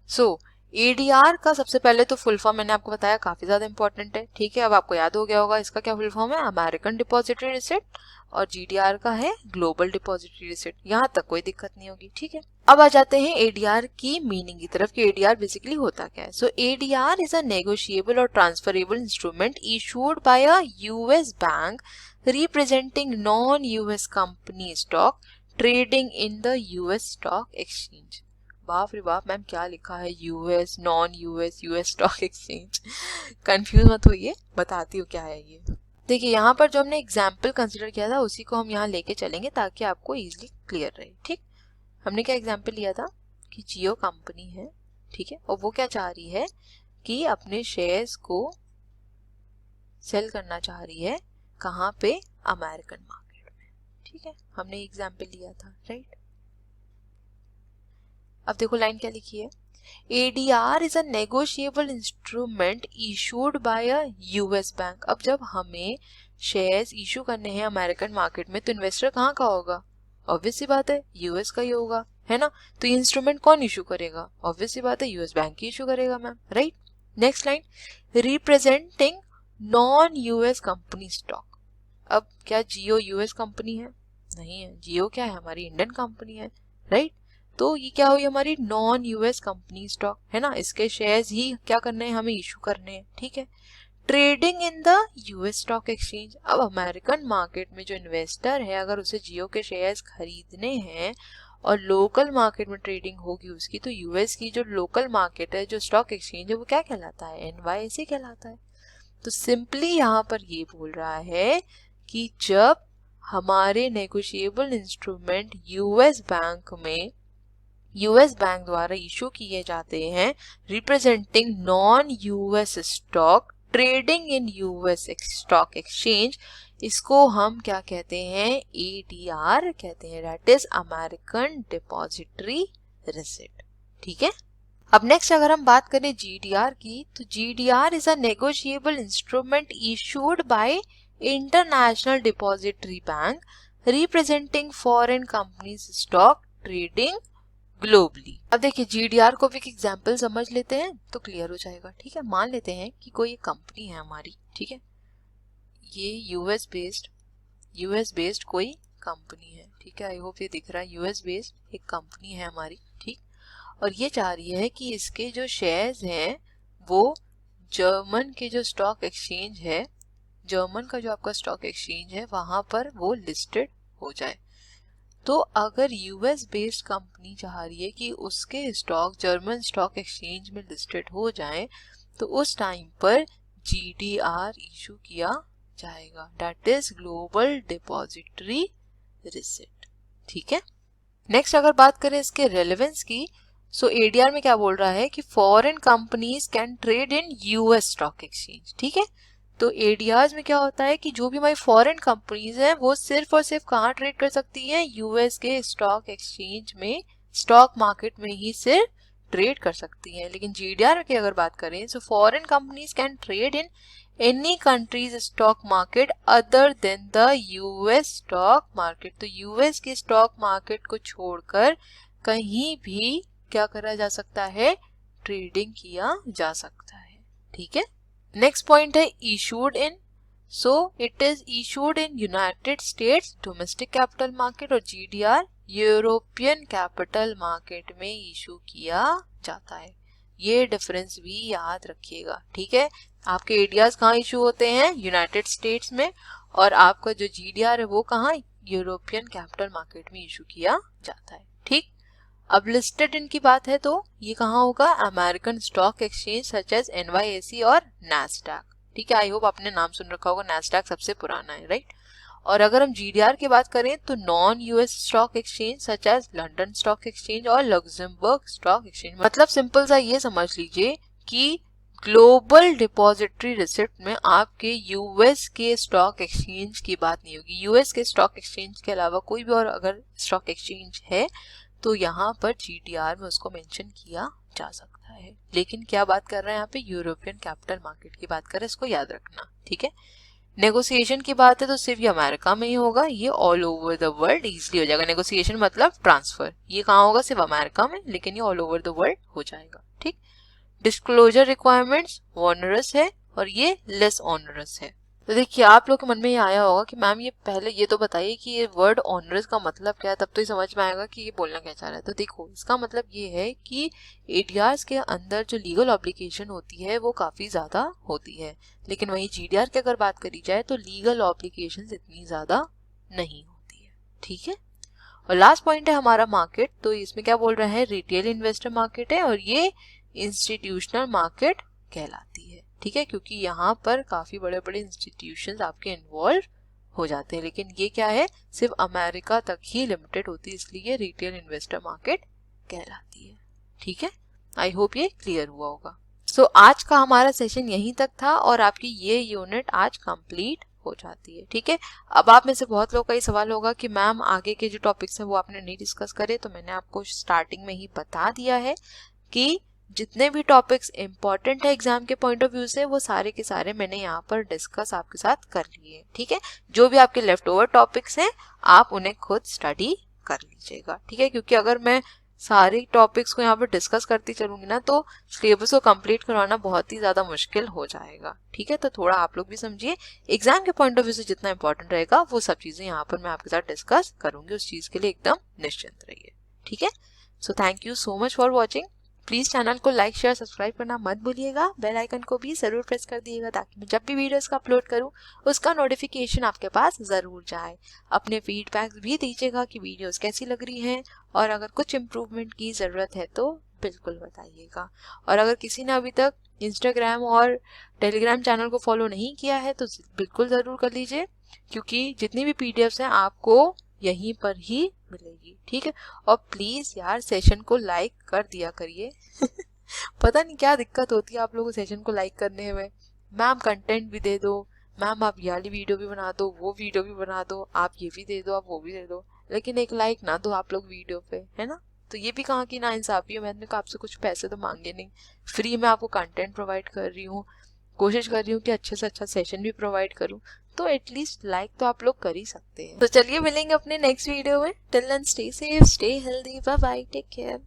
सो ADR का सबसे पहले तो फुल फॉर्म मैंने आपको बताया काफी ज्यादा इंपॉर्टेंट है। ठीक है, अब आपको याद हो गया होगा इसका क्या फुल फॉर्म है, अमेरिकन डिपॉजिटरी रिसिप्ट, और GDR का है ग्लोबल डिपॉजिटरी रिसिप्ट। यहाँ तक कोई दिक्कत नहीं होगी। ठीक है, अब आ जाते हैं ADR की मीनिंग की तरफ कि ADR बेसिकली होता क्या है। सो ADR इज अ नेगोशिएबल और transferable instrument issued by a US bank representing non US company stock trading in the US stock exchange. बाप रे बाप मैम, क्या लिखा है US, non US stock exchange. Confuse मत होइए, बताती हूँ क्या है ये। देखिए, यहाँ पर जो हमने एग्जाम्पल कंसिडर किया था उसी को हम यहाँ लेके चलेंगे ताकि आपको इजीली क्लियर रहे। ठीक, हमने क्या एग्जाम्पल लिया था कि जियो कंपनी है, ठीक है, और वो क्या चाह रही है कि अपने शेयर्स को सेल करना चाह रही है, कहाँ पे, अमेरिकन मार्केट में। ठीक है, हमने एग्जाम्पल लिया था, राइट। अब देखो लाइन क्या लिखी है, ADR is a negotiable instrument issued by a US bank. अब जब हमें शेयर्स इशू करने हैं अमेरिकन मार्केट में, तो इन्वेस्टर कहाँ का होगा, ऑब्वियस सी बात है US का ही होगा, है ना। तो ये इंस्ट्रूमेंट कौन इशू करेगा, ऑब्वियस सी बात है US बैंक ही इशू करेगा ma'am, right. Next line, representing non US company stock. अब क्या जियो US कंपनी है, नहीं है। जियो क्या है, हमारी इंडियन कंपनी है, राइट। तो ये क्या हुई, हमारी नॉन US कंपनी स्टॉक, है ना। इसके शेयर्स ही क्या करने हैं, हमें इशू करने हैं। ठीक है, trading in the US stock exchange. अब अमेरिकन मार्केट में जो इन्वेस्टर है, अगर उसे जियो के शेयर्स खरीदने हैं और लोकल मार्केट में ट्रेडिंग होगी उसकी, तो US की जो लोकल मार्केट है, जो स्टॉक एक्सचेंज है, वो क्या कहलाता है, NYSE कहलाता है। तो सिंपली यहाँ पर ये बोल रहा है कि जब हमारे नेगोशिएबल इंस्ट्रूमेंट US बैंक द्वारा इशू किए जाते हैं, representing non US stock trading in US stock exchange, इसको हम क्या कहते हैं, ADR कहते हैं, that is American depository receipt. ठीक है, अब नेक्स्ट अगर हम बात करें GDR की, तो GDR is a negotiable instrument issued by international depository bank representing foreign companies stock trading globally. अब देखिए GDR को भी एक एग्जाम्पल समझ लेते हैं तो क्लियर हो जाएगा। ठीक है, मान लेते हैं कि कोई एक कंपनी है हमारी, ठीक है, ये यूएस बेस्ड कोई कंपनी है। ठीक है, आई होप ये दिख रहा है, US बेस्ड एक कंपनी है हमारी, ठीक, और ये चाह रही है कि इसके जो शेयर्स हैं वो जर्मन के जो स्टॉक एक्सचेंज है, जर्मन का जो आपका स्टॉक एक्सचेंज है, वहां पर वो लिस्टेड हो जाए। तो अगर US बेस्ड कंपनी चाह रही है कि उसके स्टॉक जर्मन स्टॉक एक्सचेंज में लिस्टेड हो जाए, तो उस टाइम पर GDR इशू किया जाएगा, that is global depository receipt. ठीक है, नेक्स्ट अगर बात करें इसके रेलेवेंस की, सो ADR में क्या बोल रहा है कि foreign companies can trade in US stock exchange. ठीक है, तो ADRs में क्या होता है कि जो भी हमारी फॉरेन कंपनीज हैं वो सिर्फ और सिर्फ कहाँ ट्रेड कर सकती हैं, US के स्टॉक एक्सचेंज में, स्टॉक मार्केट में ही सिर्फ ट्रेड कर सकती हैं। लेकिन GDR की अगर बात करें, so foreign companies can trade in any country's stock market other than the US stock market. तो US के स्टॉक मार्केट को छोड़कर कहीं भी क्या करा जा सकता है, ट्रेडिंग किया जा सकता है। ठीक है, नेक्स्ट पॉइंट है issued in, so it is issued in United states domestic capital market, और GDR यूरोपियन कैपिटल मार्केट में इशू किया जाता है। ये डिफरेंस भी याद रखिएगा, ठीक है। आपके एडीआर कहाँ इशू होते हैं, यूनाइटेड स्टेट्स में, और आपका जो जीडीआर है वो कहाँ, यूरोपियन कैपिटल मार्केट में इशू किया जाता है, ठीक। अब लिस्टेड इनकी बात है तो ये कहाँ होगा, American stock exchange such as NYSE और नैस्डैक, ठीक है। आई होप आपने नाम सुन रखा होगा, नैस्डैक सबसे पुराना है, राइट। और अगर हम जीडीआर की बात करें तो non US stock exchange such as London stock exchange और लग्जमबर्ग स्टॉक एक्सचेंज। मतलब सिंपल सा ये समझ लीजिए कि ग्लोबल डिपॉजिटरी रिसिप्ट में आपके यूएस के स्टॉक एक्सचेंज की बात नहीं होगी। यूएस के स्टॉक एक्सचेंज के अलावा कोई भी और अगर स्टॉक एक्सचेंज है तो यहाँ पर जीडीआर में उसको मेंशन किया जा सकता है। लेकिन क्या बात कर रहे हैं यहाँ पे, यूरोपियन कैपिटल मार्केट की बात कर रहे हैं, इसको याद रखना, ठीक है। नेगोशिएशन की बात है तो सिर्फ ये अमेरिका में ही होगा, ये all over the world easily हो जाएगा। नेगोशिएशन मतलब ट्रांसफर, ये कहाँ होगा, सिर्फ अमेरिका में, लेकिन ये ऑल ओवर द वर्ल्ड हो जाएगा, ठीक। डिस्क्लोजर रिक्वायरमेंट्स ऑनरस है और ये लेस ऑनरस है। तो देखिए आप लोग के मन में ये आया होगा कि मैम ये पहले ये तो बताइए कि ये वर्ड ऑनरस का मतलब क्या है, तब तो ये समझ में आएगा कि ये बोलना क्या चाह रहा है। तो देखो इसका मतलब ये है कि एडीआर के अंदर जो लीगल ऑब्लिगेशन होती है वो काफी ज्यादा होती है, लेकिन वहीं जीडीआर की अगर बात करी जाए तो लीगल ऑब्लिगेशन इतनी ज्यादा नहीं होती है, ठीक है। और लास्ट पॉइंट है हमारा मार्केट, तो इसमें क्या बोल रहे हैं, रिटेल इन्वेस्टर मार्केट है और ये इंस्टीट्यूशनल मार्केट कहलाती है, ठीक है, क्योंकि यहाँ पर काफी बड़े बड़े इंस्टीट्यूशंस आपके इन्वॉल्व हो जाते हैं। लेकिन ये क्या है, सिर्फ अमेरिका तक ही लिमिटेड होती है, इसलिए रिटेल इन्वेस्टर मार्केट कहलाती है, ठीक है। आई होप ये क्लियर हुआ होगा। सो आज का हमारा सेशन यहीं तक था और आपकी ये यूनिट आज कंप्लीट हो जाती है, ठीक है। अब आप में से बहुत लोगों का ये सवाल होगा कि मैम आगे के जो टॉपिक्स हैं वो आपने नहीं डिस्कस करे, तो मैंने आपको स्टार्टिंग में ही बता दिया है कि जितने भी टॉपिक्स इंपॉर्टेंट है एग्जाम के पॉइंट ऑफ व्यू से वो सारे के सारे मैंने यहाँ पर डिस्कस आपके साथ कर लिए, ठीक है। जो भी आपके लेफ्ट ओवर टॉपिक्स हैं आप उन्हें खुद स्टडी कर लीजिएगा, ठीक है, क्योंकि अगर मैं सारे टॉपिक्स को यहाँ पर डिस्कस करती चलूंगी ना तो सिलेबस को कंप्लीट करवाना बहुत ही ज्यादा मुश्किल हो जाएगा, ठीक है। तो थोड़ा आप लोग भी समझिए, एग्जाम के पॉइंट ऑफ व्यू से जितना इंपॉर्टेंट रहेगा वो सब चीजें यहाँ पर मैं आपके साथ डिस्कस करूंगी, उस चीज के लिए एकदम निश्चिंत रहिए, ठीक है। So thank you so much for watching. Please channel को लाइक शेयर सब्सक्राइब करना मत भूलिएगा, बेल आइकन को भी जरूर प्रेस कर दिएगा ताकि मैं जब भी वीडियोस का अपलोड करूं उसका नोटिफिकेशन आपके पास जरूर जाए। अपने फीडबैक भी दीजिएगा कि वीडियोस कैसी लग रही हैं और अगर कुछ इम्प्रूवमेंट की ज़रूरत है तो बिल्कुल बताइएगा। और अगर किसी ने अभी तक इंस्टाग्राम और टेलीग्राम चैनल को फॉलो नहीं किया है तो बिल्कुल ज़रूर कर लीजिए, क्योंकि जितनी भी पीडीएफ्स हैं आपको यहीं पर ही मिलेगी, ठीक है। और प्लीज यार सेशन को लाइक कर दिया करिए पता नहीं क्या दिक्कत होती है आप लोगों को सेशन को लाइक करने में। मैम कंटेंट भी दे दो, मैम आप ये वाली वीडियो भी बना दो, वो वीडियो भी बना दो, आप ये भी दे दो, आप वो भी दे दो, लेकिन एक लाइक ना दो आप लोग वीडियो पे, है ना। तो ये भी कहाँ की ना इंसाफी है। मैंने कहा आपसे कुछ पैसे तो मांगे नहीं, फ्री में आपको कंटेंट प्रोवाइड कर रही हूँ, कोशिश कर रही हूँ कि अच्छे से अच्छा सेशन भी प्रोवाइड करूँ, तो एटलीस्ट लाइक तो आप लोग कर ही सकते हैं। तो चलिए मिलेंगे अपने नेक्स्ट वीडियो में। Till then stay safe, stay healthy, bye bye, take care.